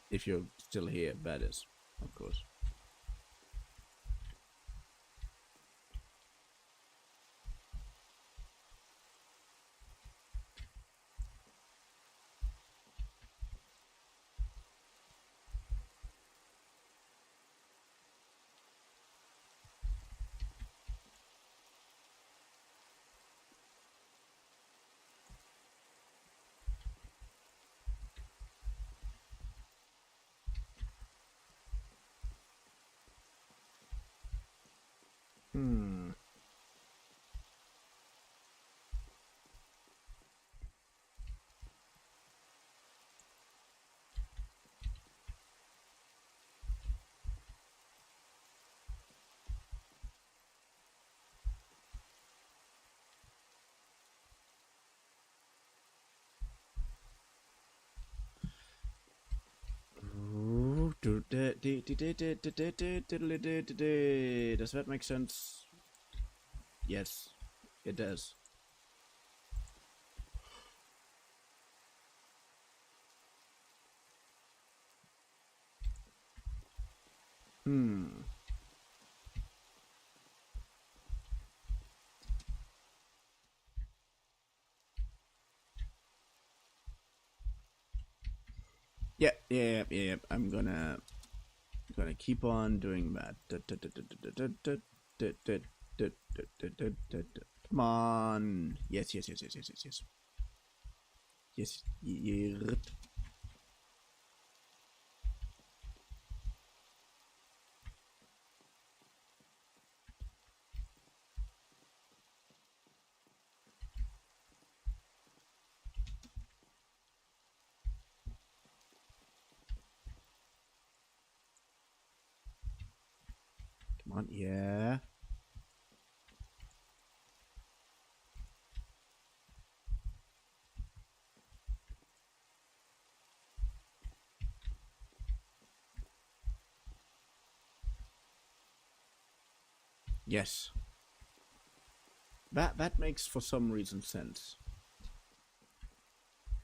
If you're still here, that is, of course. Does that make sense? Yes, it does. Yeah. I'm gonna keep on doing that. Come on. Yes. Yes. Come on, yeah. Yes. That makes for some reason sense.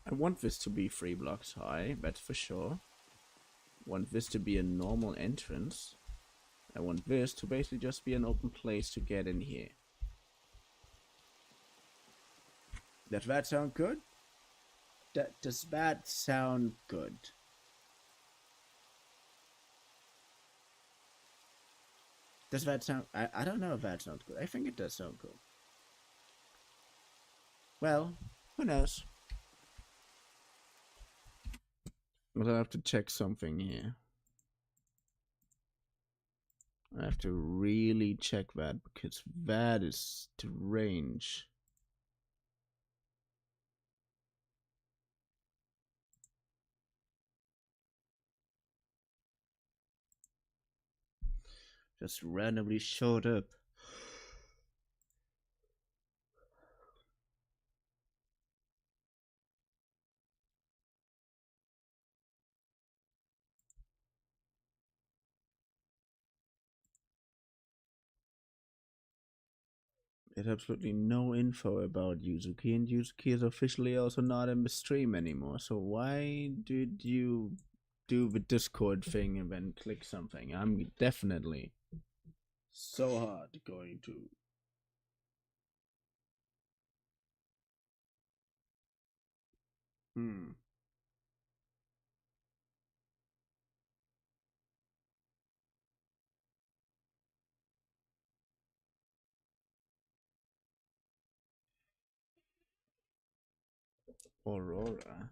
I want this to be 3 blocks high, that's for sure. Want this to be a normal entrance. I want this to basically just be an open place to get in here. Does that sound good? Does that sound good? Does that sound... I don't know if that sounds good. I think it does sound good. Well, who knows? But I have to check something here. I have to really check that because that is strange. Just randomly showed up. It absolutely no info about Yuzuki, and Yuzuki is officially also not in the stream anymore. So why did you do the Discord thing and then click something? I'm definitely so hard going to. Aurora.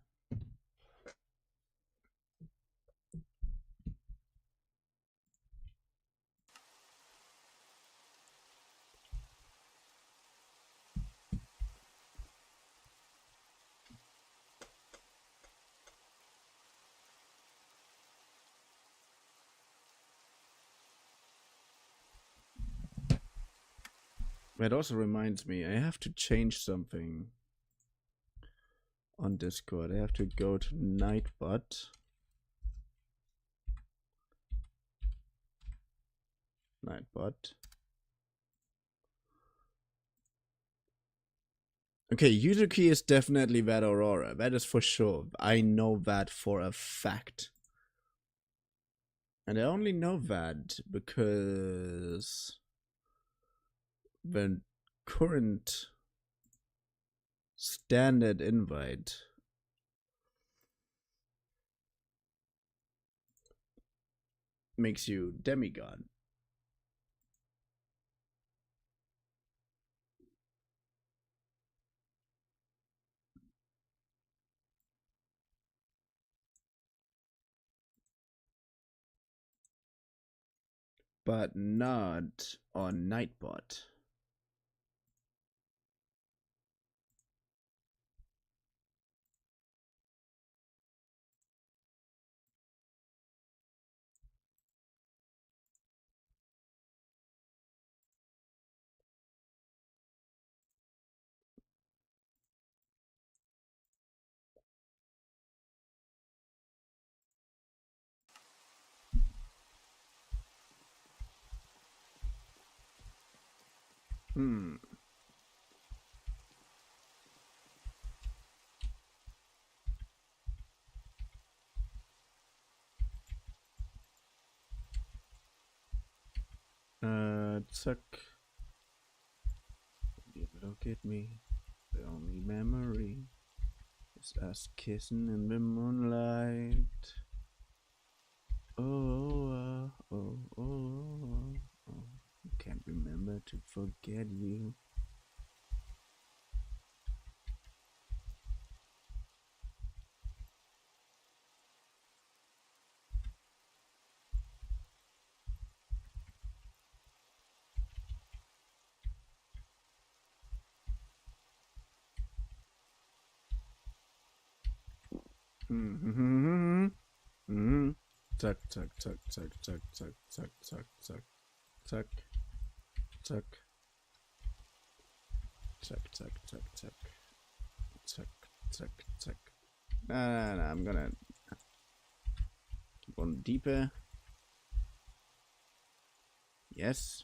That also reminds me, I have to change something on Discord. I have to go to Nightbot. Okay, Yuzuki is definitely that Aurora. That is for sure. I know that for a fact. And I only know that because the current standard invite makes you demigod. But not on Nightbot. Suck. You look at me. The only memory is us kissing in the moonlight. Oh, can't remember to forget you. Tuck, tuck, tuck, tuck, tuck, tuck, tuck, tuck, tuck, tuck, tuck, tuck, tuck, tuck, tuck, tuck, tuck, tuck. No, I'm gonna keep on deeper. Yes.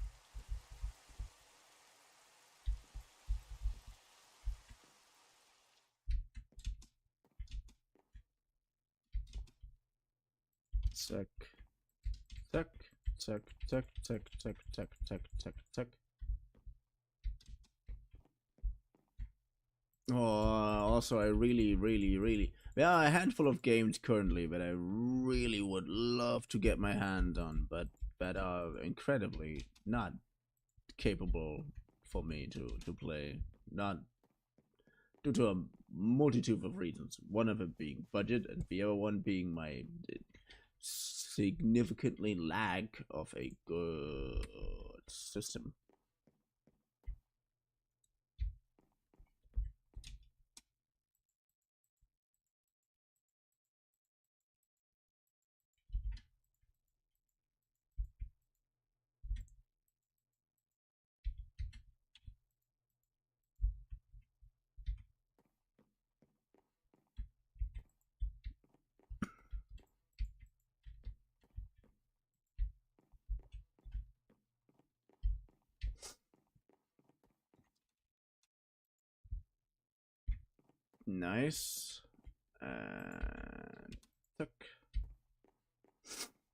Tuck. Tuck. Tuck. Tuck. Tuck. Tuck. Tuck. Tuck. Tuck. Tuck. Oh, also I really there are a handful of games currently that I really would love to get my hand on, but that are incredibly not capable for me to play. Not due to a multitude of reasons. One of them being budget, and the other one being my significantly lack of a good system. Nice. Tuck.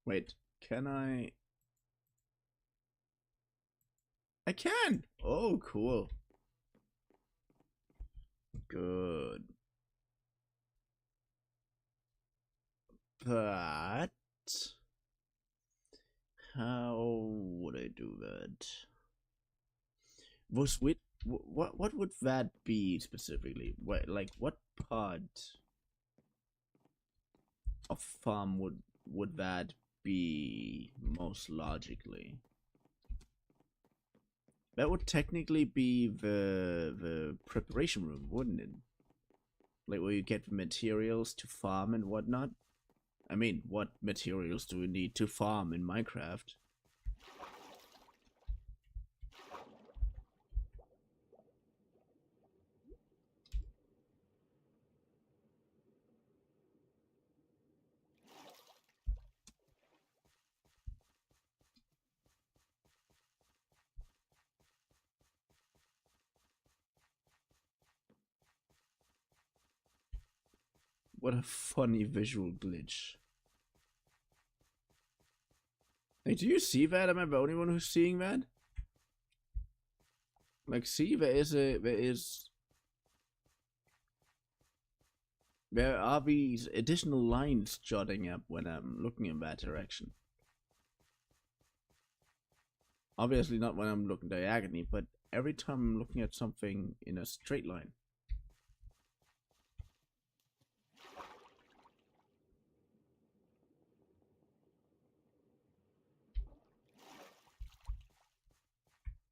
Wait, can I? I can! Oh, cool. Good. But how would I do that? What would that be specifically? What part of farm would that be most logically? That would technically be the preparation room, wouldn't it? Like where you get the materials to farm and whatnot. I mean, what materials do we need to farm in Minecraft? What a funny visual glitch. Hey, do you see that? Am I the only one who's seeing that? Like, see, there are these additional lines jotting up when I'm looking in that direction. Obviously not when I'm looking diagonally, but every time I'm looking at something in a straight line.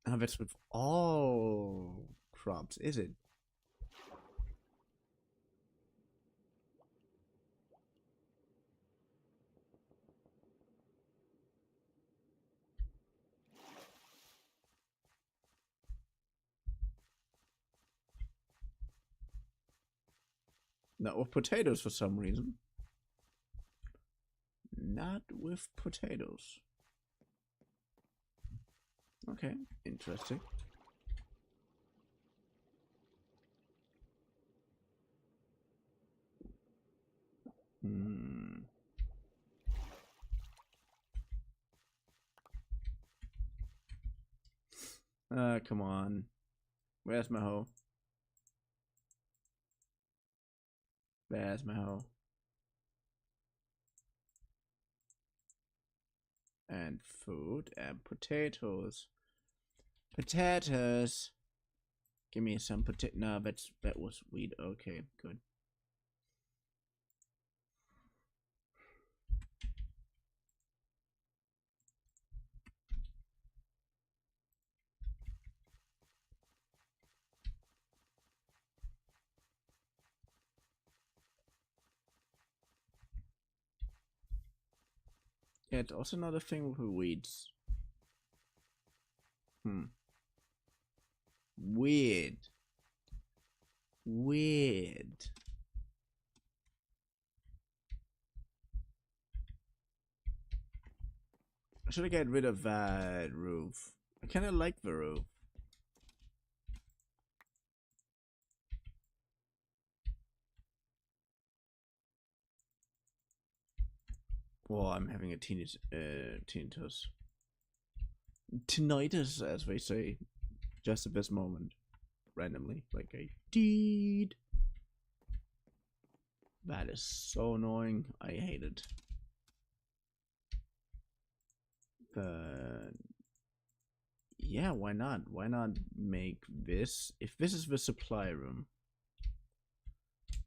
And that's with all crops, is it? Not with potatoes for some reason. Not with potatoes. Okay, interesting. Come on. Where's my hoe? Where's my hoe? And food and potatoes. Potatoes. Give me some potato. No, that was wheat. Okay, good. Yeah, it's also another thing with weeds. Weird. Weird. Should I get rid of that roof? I kinda like the roof. Oh, I'm having a tinnitus. Tinnitus, as they say. Just at this moment. Randomly. Like a deed. That is so annoying. I hate it. But yeah, why not? Why not make this? If this is the supply room.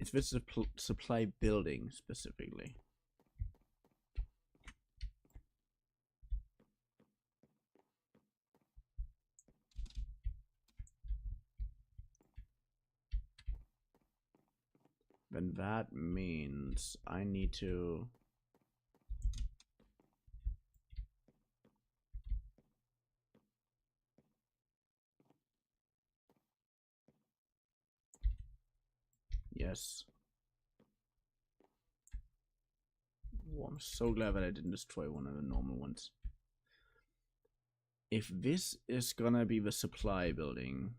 If this is a supply building specifically. Then that means I need to yes. Oh, I'm so glad that I didn't destroy one of the normal ones. If this is gonna be the supply building,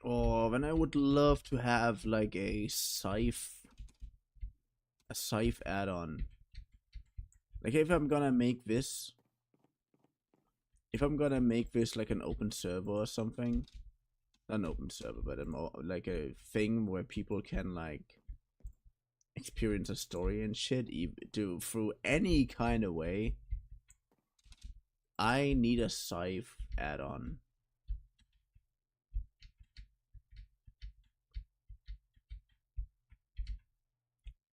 oh, then I would love to have like a scythe add-on. Like if I'm gonna make this like an open server or something, not an open server, but like a thing where people can like experience a story and shit, do through any kind of way, I need a scythe add-on.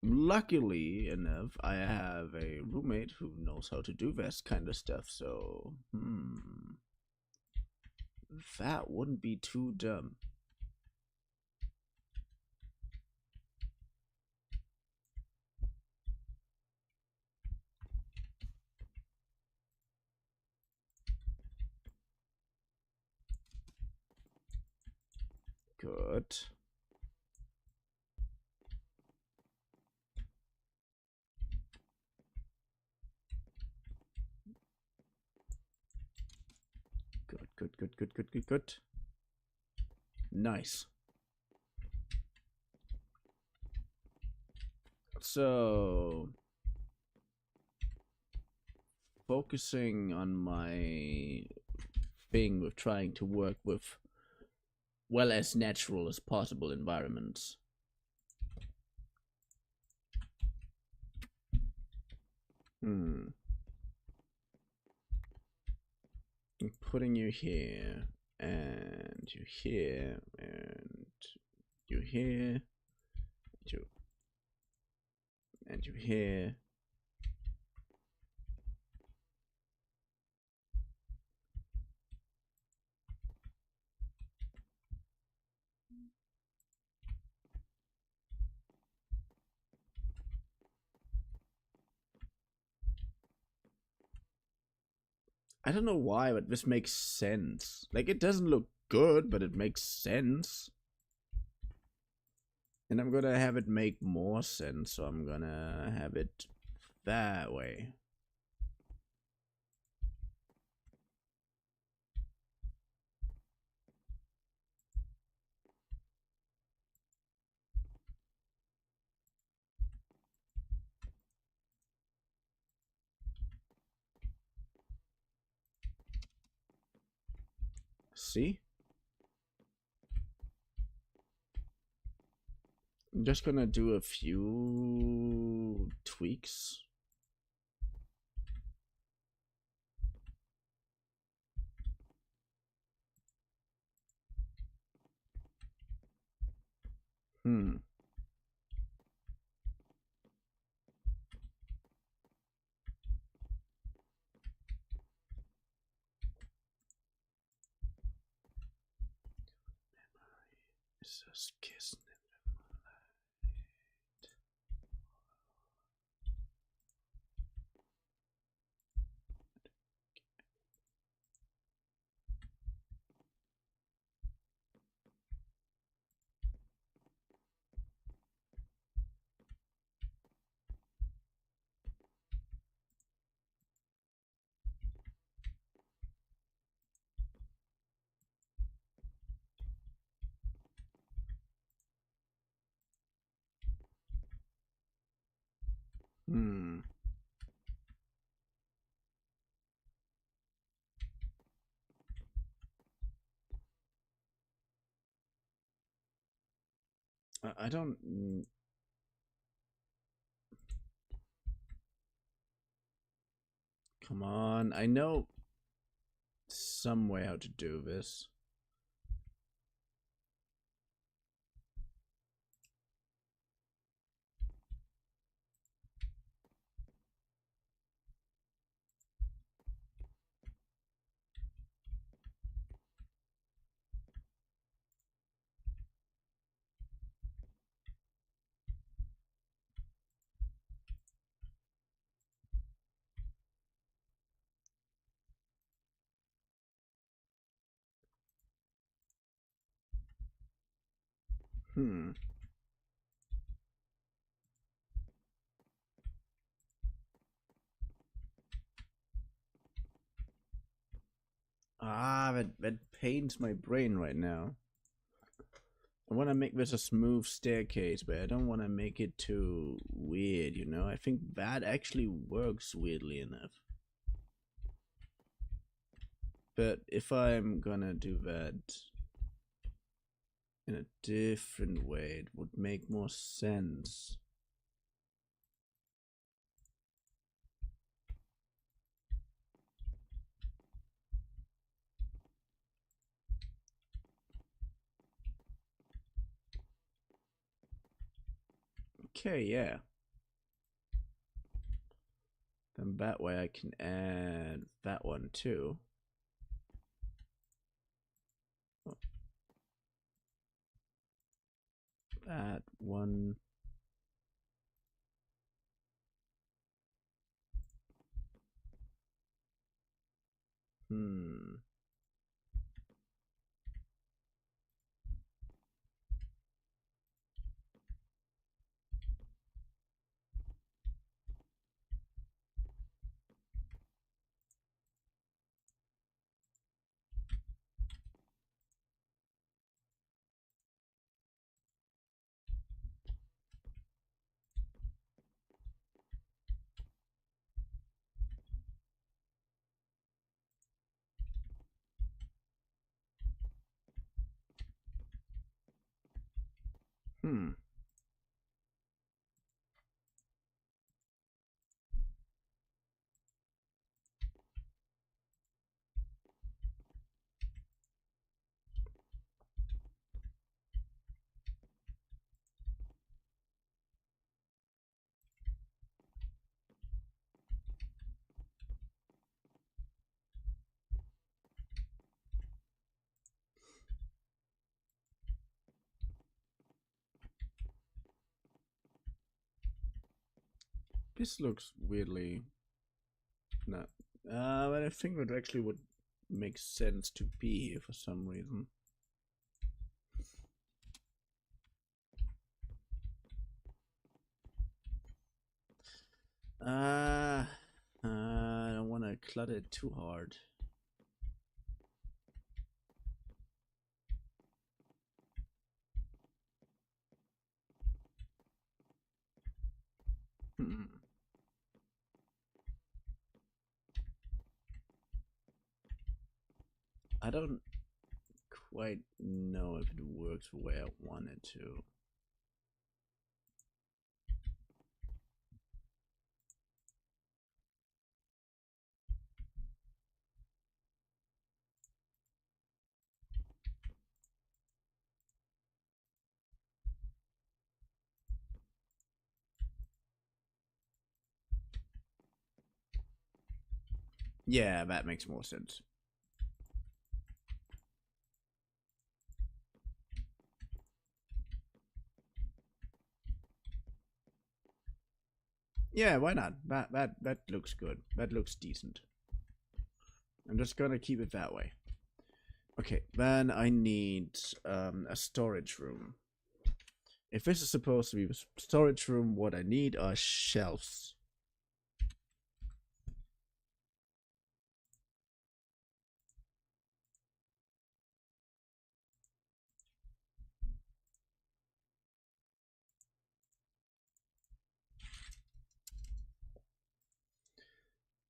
Luckily enough, I have a roommate who knows how to do this kind of stuff, so that wouldn't be too dumb. Good. Good. Nice. So, focusing on my thing with trying to work with, well, as natural as possible environments. I'm putting you here, and you here, and you here, and you here. I don't know why, but this makes sense. Like, it doesn't look good, but it makes sense. And I'm gonna have it make more sense, so I'm gonna have it that way. See? I'm just gonna do a few tweaks. It's just kissing it. Hmm. I don't. Come on, I know some way how to do this. Hmm. That pains my brain right now. I want to make this a smooth staircase, but I don't want to make it too weird, you know? I think that actually works weirdly enough. But if I'm gonna do that in a different way, it would make more sense. Okay, yeah. Then that way I can add that one too. That one. Hmm. Hmm. This looks weirdly not. But I think that actually would make sense to be here for some reason. I don't want to clutter it too hard. Hmm. I don't quite know if it works the way I want it to. Yeah, that makes more sense. Yeah, why not? That looks good. That looks decent. I'm just gonna keep it that way. Okay, then I need a storage room. If this is supposed to be a storage room, what I need are shelves.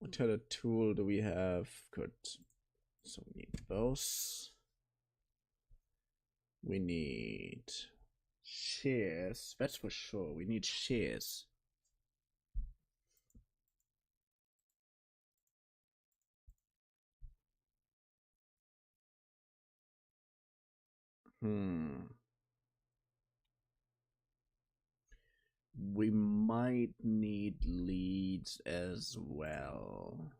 What other tool do we have? Good. So we need those. We need shears. That's for sure. We need shears. We might need leads as well.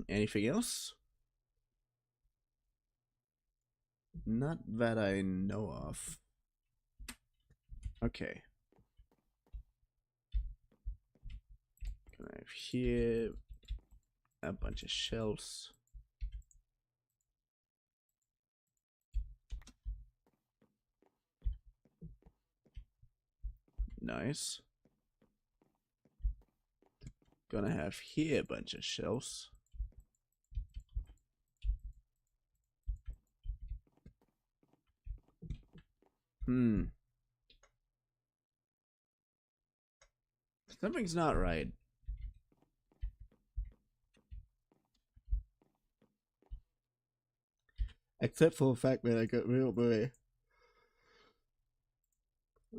Anything else? Not that I know of. Okay. Can I have here a bunch of shelves? Nice. Gonna have here a bunch of shelves. Something's not right. Except for the fact that I got rid of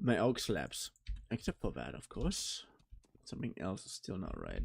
my oak slabs. Except for that, of course. Something else is still not right.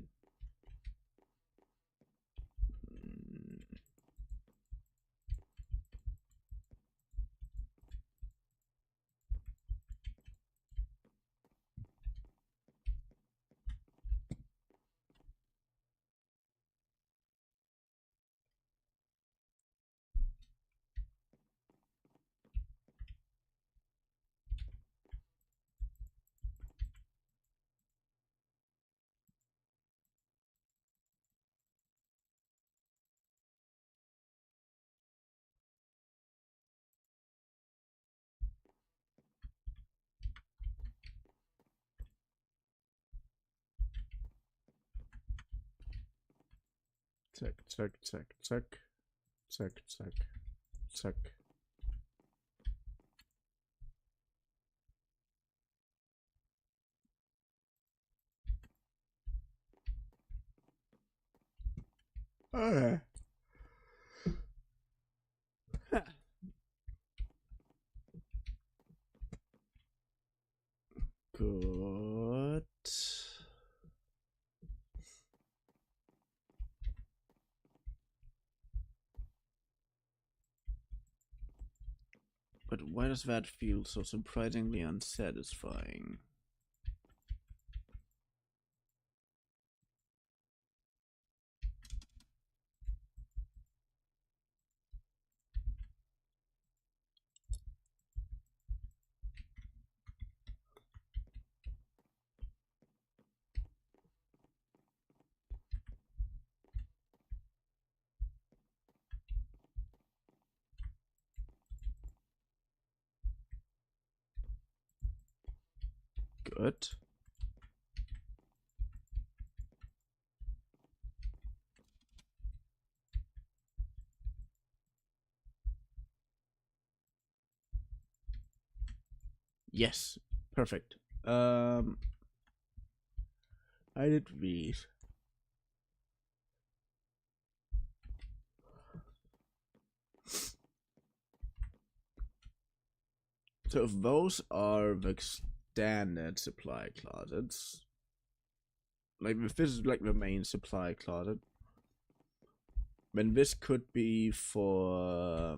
Check, check, check, check, check, check, check. Okay. Good. But why does that feel so surprisingly unsatisfying? Good. Yes, perfect. I did these. So if those are the standard supply closets, like if this is like the main supply closet, then this could be for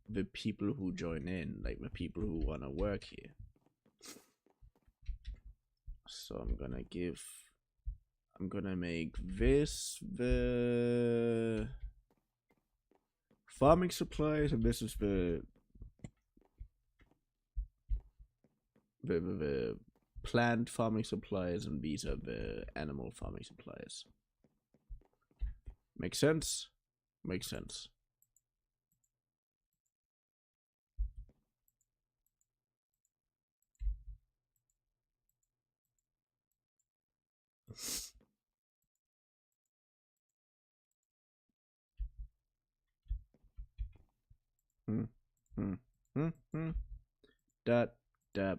the people who join in, like the people who want to work here. So I'm gonna make this the farming supplies, and this is the plant farming supplies, and these are the animal farming supplies. Makes sense? Makes sense. Dot, dot,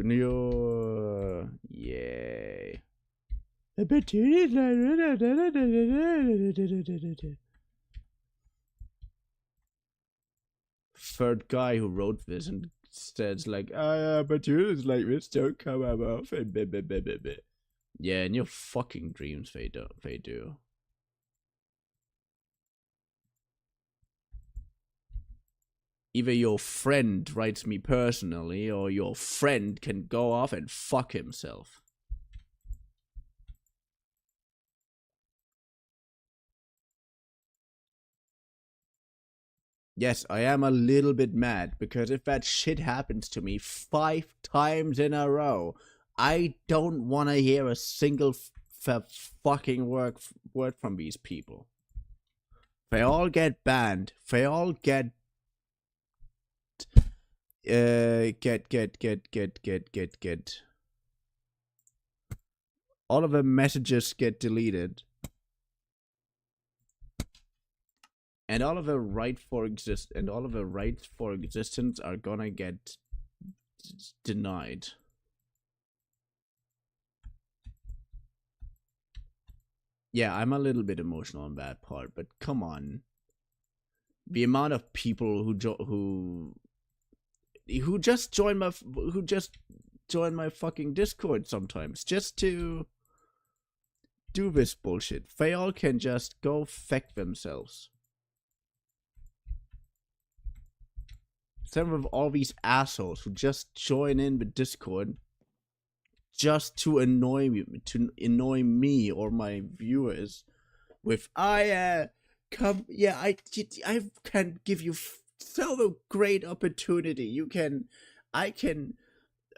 New. Yay. Third guy who wrote this and says like, opportunities like this don't come up often. Yeah, in your fucking dreams they do. Either your friend writes me personally, or your friend can go off and fuck himself. Yes, I am a little bit mad, because if that shit happens to me 5 times in a row, I don't want to hear a single fucking word from these people. They all get banned. They all get all of the messages get deleted. And all of the rights for existence are gonna get denied. Yeah, I'm a little bit emotional on that part, but come on. The amount of people who just join my fucking Discord sometimes just to do this bullshit. They all can just go fuck themselves. Some of all these assholes who just join in the Discord just to annoy me or my viewers with I can give you so great opportunity.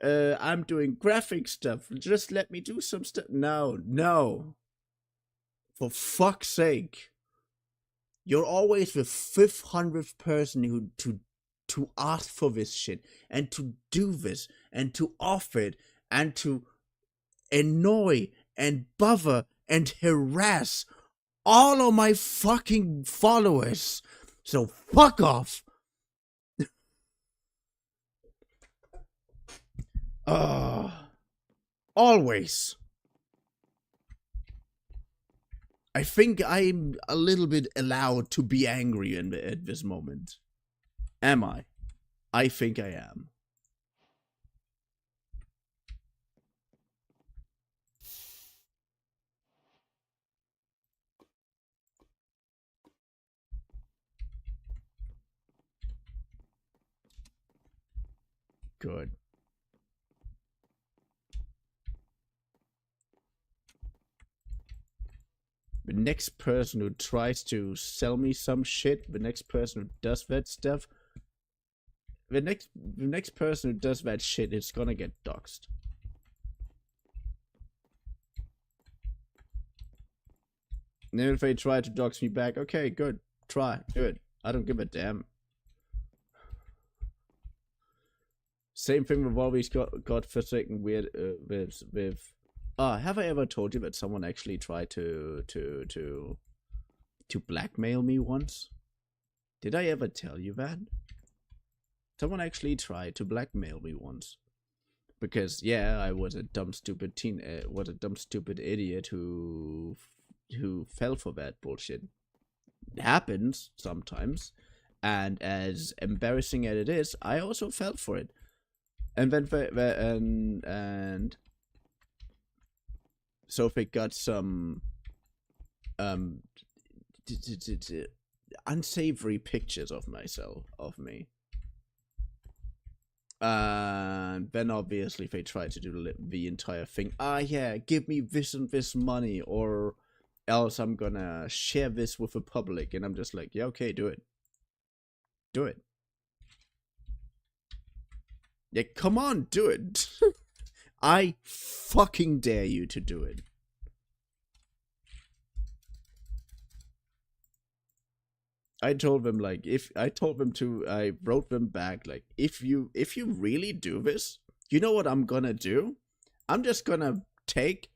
I'm doing graphic stuff. Just let me do some stuff. No. For fuck's sake. You're always the 500th person to ask for this shit, and to do this, and to offer it, and to annoy, and bother, and harass all of my fucking followers. So fuck off. Always. I think I'm a little bit allowed to be angry at this moment. Am I? I think I am. Good. The next person who tries to sell me some shit, the next person who does that stuff, the next person who does that shit is gonna get doxxed. And then if they try to dox me back, okay, good. Try. Do it. I don't give a damn. Same thing with all these godforsaken weird with have I ever told you that someone actually tried to blackmail me once? Did I ever tell you that? Someone actually tried to blackmail me once. Because yeah, I was a dumb stupid idiot who fell for that bullshit. It happens sometimes, and as embarrassing as it is, I also fell for it. And then and so they got some unsavory pictures of me. Then obviously they tried to do the entire thing. Yeah, give me this and this money, or else I'm gonna share this with the public. And I'm just like, yeah, okay, do it. Do it. Yeah, come on, do it. I fucking dare you to do it. I told them like, I wrote them back like, if you really do this, you know what I'm gonna do? I'm just gonna take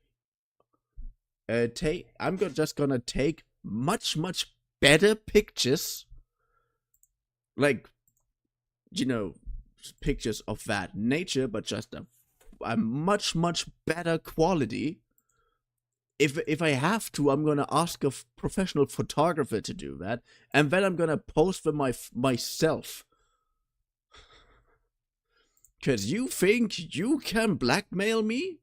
much better pictures, like, you know, pictures of that nature, but just a much better quality. If I have to, I'm gonna ask a professional photographer to do that, and then I'm gonna post them myself. Cause you think you can blackmail me?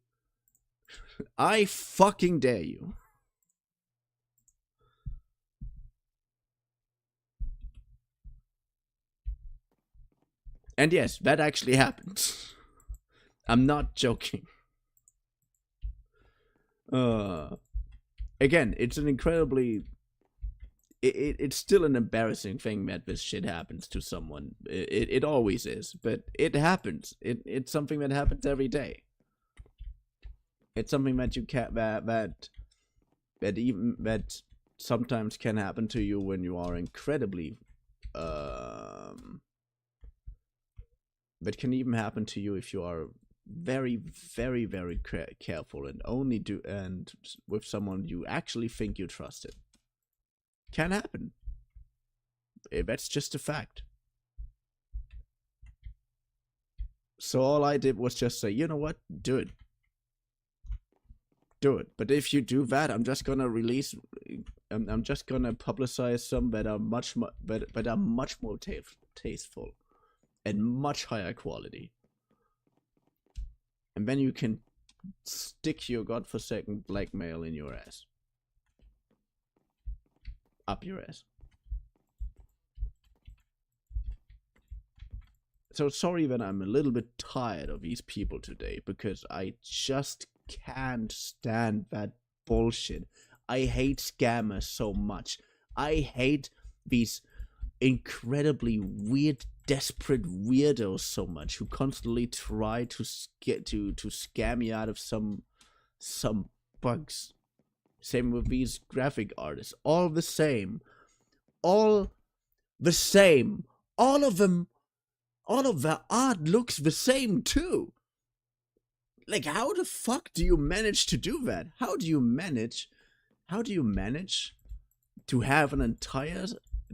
I fucking dare you. And yes, that actually happened. I'm not joking. Again, it's an incredibly... It's still an embarrassing thing that this shit happens to someone. It always is, but it happens. It's something that happens every day. It's something that you can't... That sometimes can happen to you when you are incredibly... That can even happen to you if you are very careful and only with someone you actually think you trusted. Can happen. That's just a fact. So all I did was just say, you know what, do it. Do it. But if you do that, I'm just gonna release. I'm just gonna publicize some that are much more tasteful and much higher quality. And then you can stick your godforsaken blackmail in your ass. Up your ass. So sorry that I'm a little bit tired of these people today, because I just can't stand that bullshit. I hate scammers so much. I hate these incredibly weird, desperate weirdos so much who constantly try to scam you out of some bugs. Same with these graphic artists. All the same. All the same. All of them. All of their art looks the same too. Like, how the fuck do you manage to do that? How do you manage to have an entire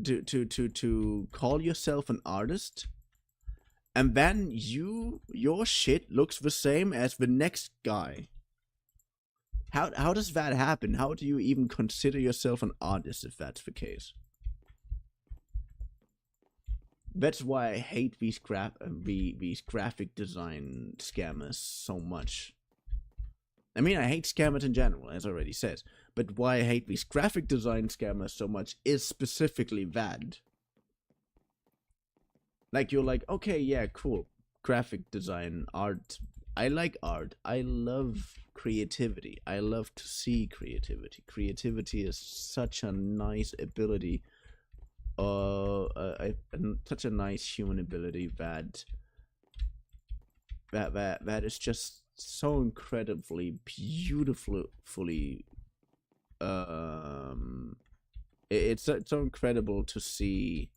to call yourself an artist, and then your shit looks the same as the next guy? How does that happen? How do you even consider yourself an artist if that's the case? That's why I hate these graphic design scammers so much. I mean, I hate scammers in general, as I already said. But why I hate these graphic design scammers so much is specifically that. Like, you're like, okay, yeah, cool. Graphic design, art. I like art. I love creativity. I love to see creativity. Creativity is such a nice ability. Such a nice human ability that is just so incredibly beautifully it's so incredible to see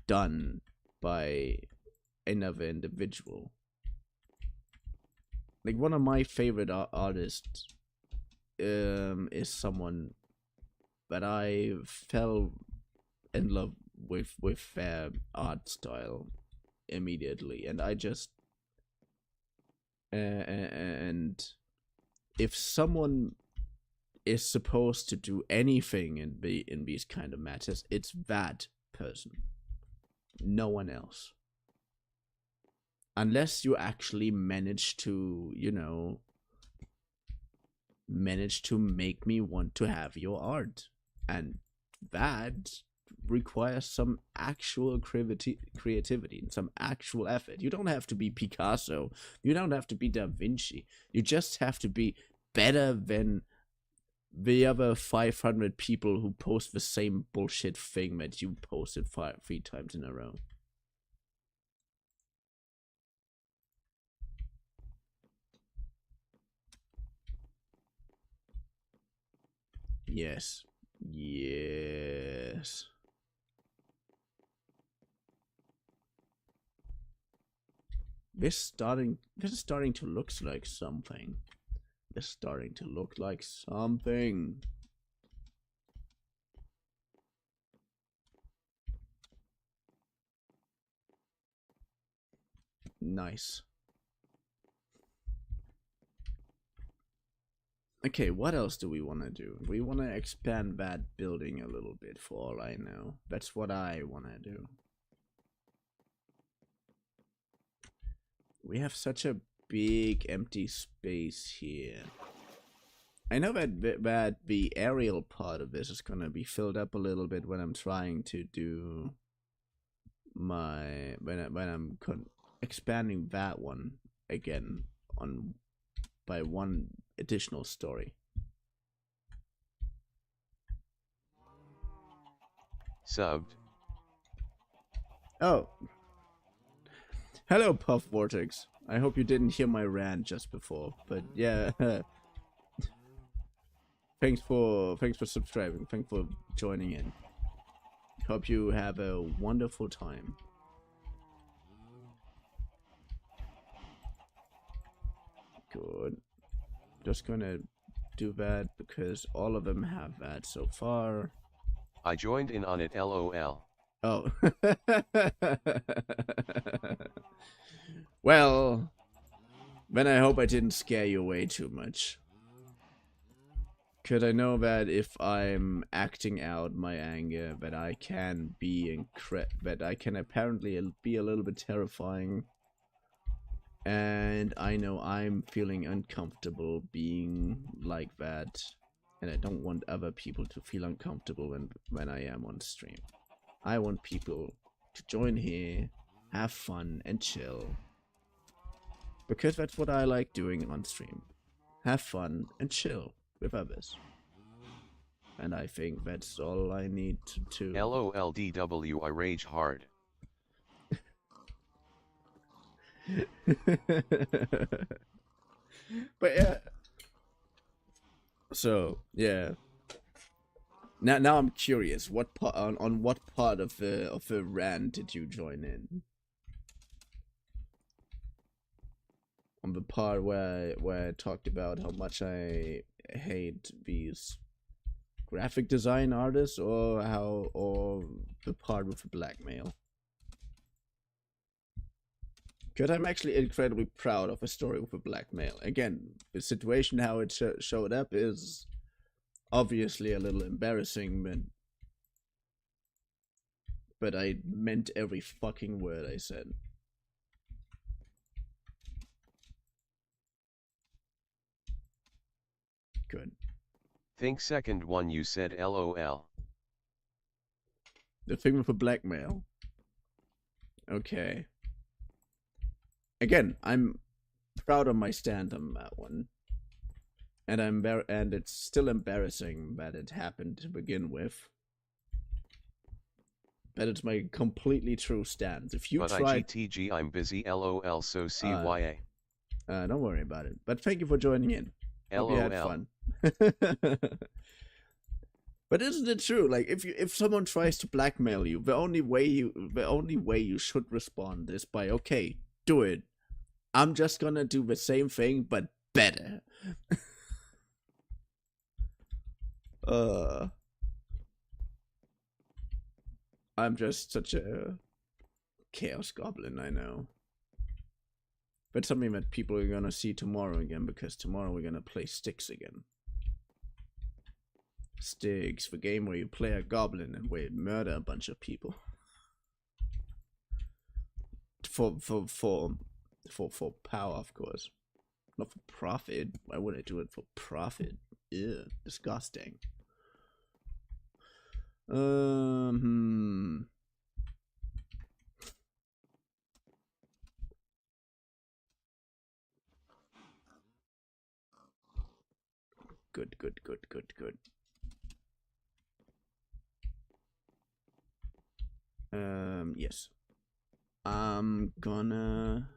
done by another individual. Like, one of my favorite artists is someone that I fell in love with their art style immediately, and I just and if someone is supposed to do anything in these kind of matters, it's that person, no one else, unless you actually manage to, you know, make me want to have your art, and that requires some actual creativity and some actual effort. You don't have to be Picasso, you don't have to be Da Vinci, you just have to be better than the other 500 people who post the same bullshit thing that you posted 3 times in a row. Yes. Yes. This is starting to look like something. This is starting to look like something. Nice. Okay, what else do we want to do? We want to expand that building a little bit, for all I know. That's what I want to do. We have such a big empty space here. I know that the aerial part of this is gonna be filled up a little bit when I'm trying to do my expanding that one again on by one additional story. Subbed. Oh. Hello, Puff Vortex. I hope you didn't hear my rant just before, but yeah. Thanks for subscribing. Thanks for joining in. Hope you have a wonderful time. Good. Just gonna do that because all of them have that so far. I joined in on it, LOL. Oh. Well, then I hope I didn't scare you away too much. Because I know that if I'm acting out my anger, that I can be that I can apparently be a little bit terrifying. And I know I'm feeling uncomfortable being like that. And I don't want other people to feel uncomfortable when I am on stream. I want people to join here, have fun, and chill. Because that's what I like doing on stream. Have fun and chill with others. And I think that's all I need to LOLDW, I rage hard. But yeah. So, yeah. Now I'm curious, what part on what part of the rant did you join in? On the part where I talked about how much I hate these graphic design artists, or the part with the blackmail? Because I'm actually incredibly proud of a story with a blackmail. Again, the situation how it showed up is obviously a little embarrassing, but I meant every fucking word I said. Good. Think second one you said LOL. The thing with the blackmail. Okay. Again, I'm proud of my stand on that one. And it's still embarrassing that it happened to begin with. But it's my completely true stance. If you but try, IGTG, I'm busy LOL, so CYA. Don't worry about it. But thank you for joining in. Hope you had fun. But isn't it true? Like if someone tries to blackmail you, the only way you should respond is by, okay, do it. I'm just gonna do the same thing but better. I'm just such a chaos goblin, I know. But something that people are gonna see tomorrow again, because tomorrow we're gonna play Sticks again. Sticks, the game where you play a goblin and where you murder a bunch of people. For power, of course. Not for profit. Why would I do it for profit? Ew, disgusting. Good. Yes. I'm gonna...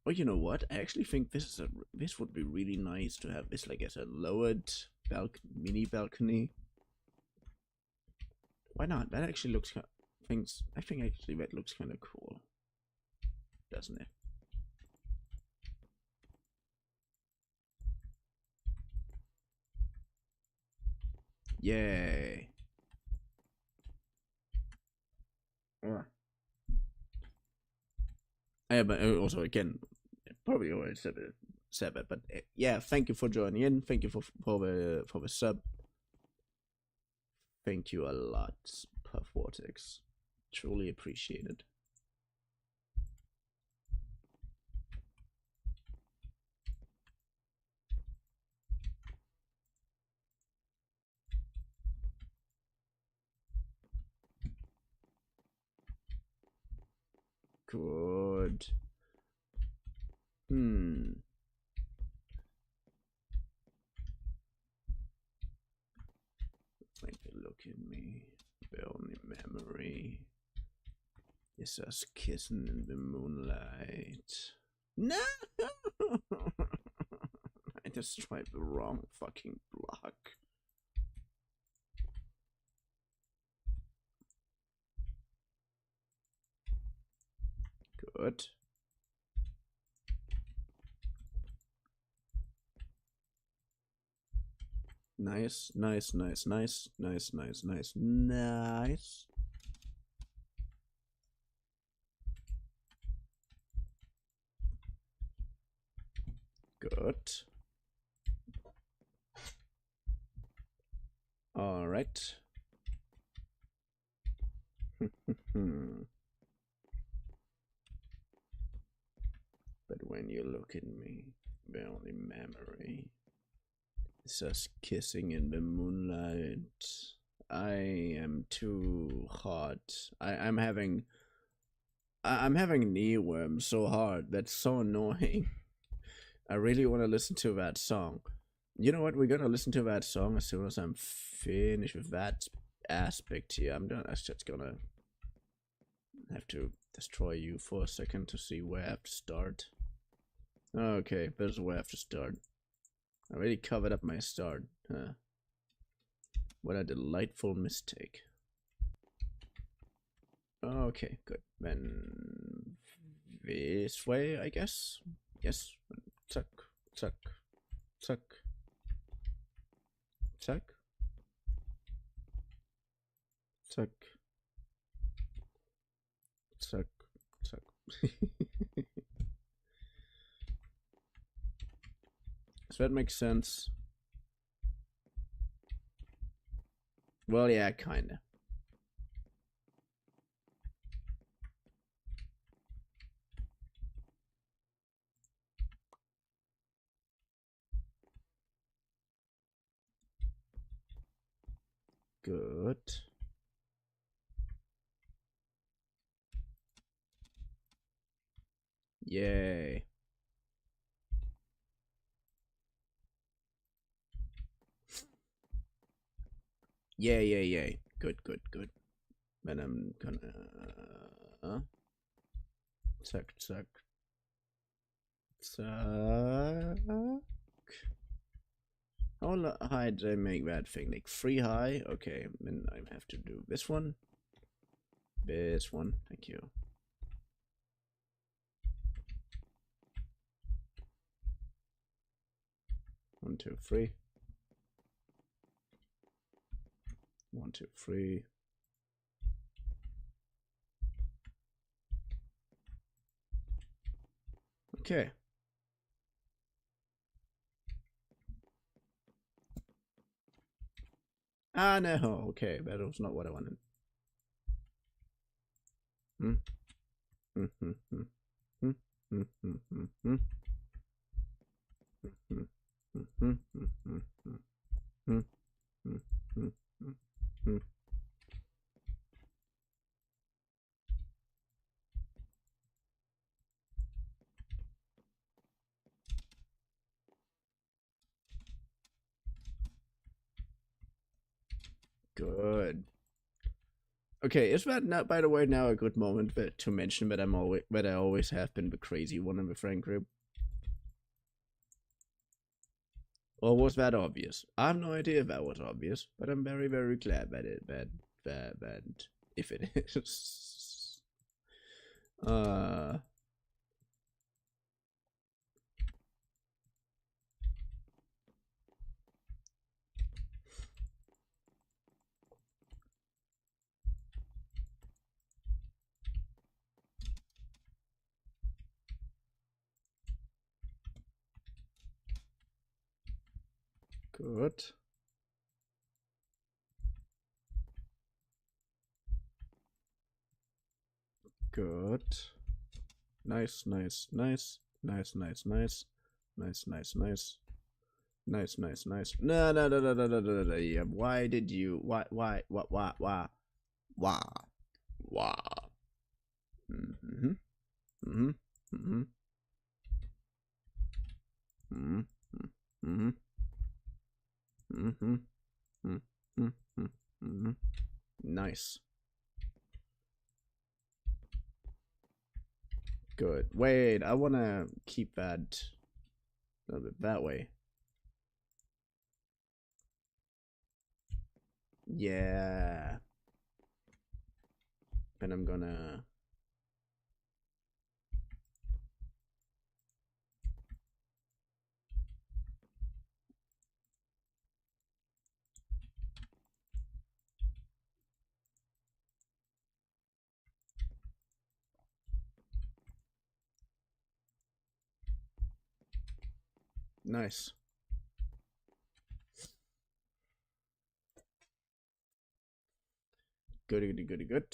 Well, you know what? I actually think this would be really nice to have this like as a lowered mini balcony. Why not? That actually looks I think actually that looks kind of cool, doesn't it? Yay! Yeah, but also again, probably already said it. said that. But yeah, thank you for joining in. Thank you for the sub. Thank you a lot, Puff Vortex. Truly appreciate it. Good. When you look at me, the only memory is us kissing in the moonlight. No! I destroyed the wrong fucking block. Good. Nice, nice, nice, nice, nice, nice, nice, nice. Good. All right. But when you look at me, the only memory is us kissing in the moonlight. I am too hot. I'm having knee worms so hard. That's so annoying. I really want to listen to that song. You know what? We're gonna listen to that song as soon as I'm finished with that aspect here. I'm just gonna have to destroy you for a second to see where I have to start. Okay, this is where I have to start. I already covered up my start. Huh. What a delightful mistake. Okay, good. Then this way, I guess. Yes. Tuck, tuck, tuck, tuck, tuck, tuck, tuck. Does that make sense? Well, yeah, kinda. Good. Yay. Yay, yay, yay. Good, good, good. Then I'm gonna... Tuck, tuck. Tuck. How high did I make that thing? Like 3 high? Okay, then I have to do this one. This one. Thank you. One, two, three. 1, 2, 3. Okay. Ah, no. Okay, that was not what I wanted. Hmm. Hmm. Hmm. Hmm. Hmm. Hmm. Hmm. Hmm. Hmm. Hmm. Hmm. Hmm. Hmm. Hmm. Hmm. Hmm. Good. Okay, is that not, by the way, now a good moment to mention that I always have been the crazy one in the friend group? Or was that obvious? I have no idea if that was obvious, but I'm very, very glad that if it is. Good. Good. Nice, nice, nice. Nice, nice, nice. Nice, nice, nice. Nice, nice, nice. No, no, no, no, no, no, no, no. Yeah. Why did you? Why? What? Why? Mm-hmm. Mm-hmm. Mm-hmm. Mm-hmm. Mm-hmm. Mm-hmm. Mm-hmm. Mm-hmm. Nice. Good. Wait, I wanna keep that a little bit that way. Yeah. And I'm gonna. Nice. Goody, goody, goody, good.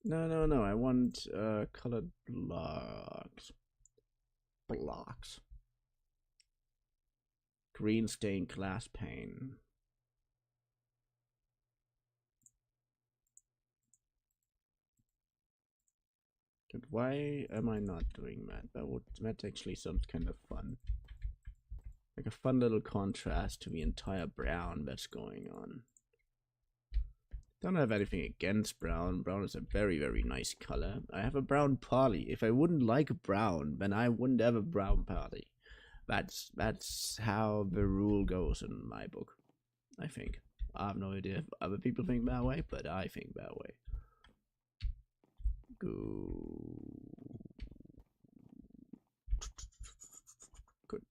No, no, no. I want colored blocks. Blocks. Green stained glass pane. But why am I not doing that? That actually sounds kind of fun. Like a fun little contrast to the entire brown that's going on. Don't have anything against brown. Brown is a very, very nice color. I have a brown party. If I wouldn't like brown, then I wouldn't have a brown party. That's how the rule goes in my book, I think. I have no idea if other people think that way, but I think that way. Go. Good.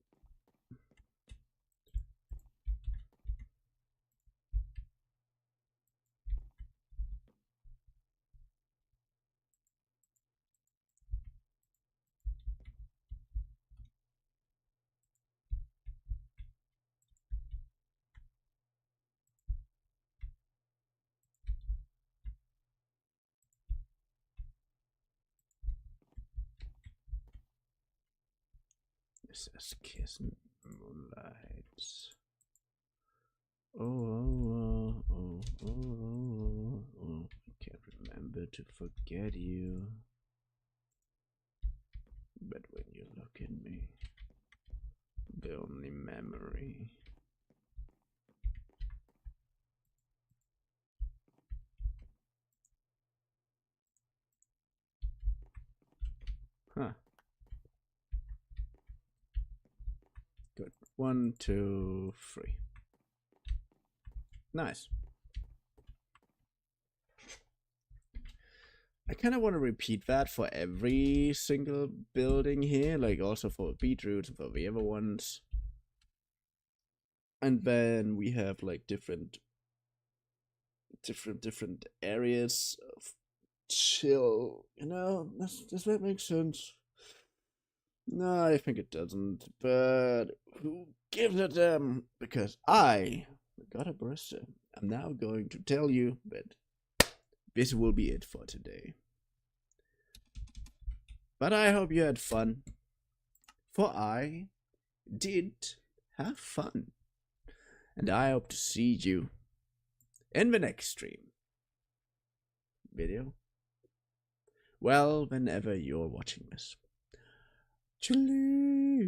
This is Kiss Moonlight. Oh, I can't remember to forget you. But when you look at me, the only memory. Huh. Good. 1, 2, 3. Nice. I kind of want to repeat that for every single building here, like also for beetroots and for the other ones. And then we have like different areas of chill, you know? Does that make sense? No, I think it doesn't, but who gives a damn? Because I got a barista. I'm now going to tell you that this will be it for today. But I hope you had fun, for I did have fun. And I hope to see you in the next stream. Video? Well, whenever you're watching this. Chilly.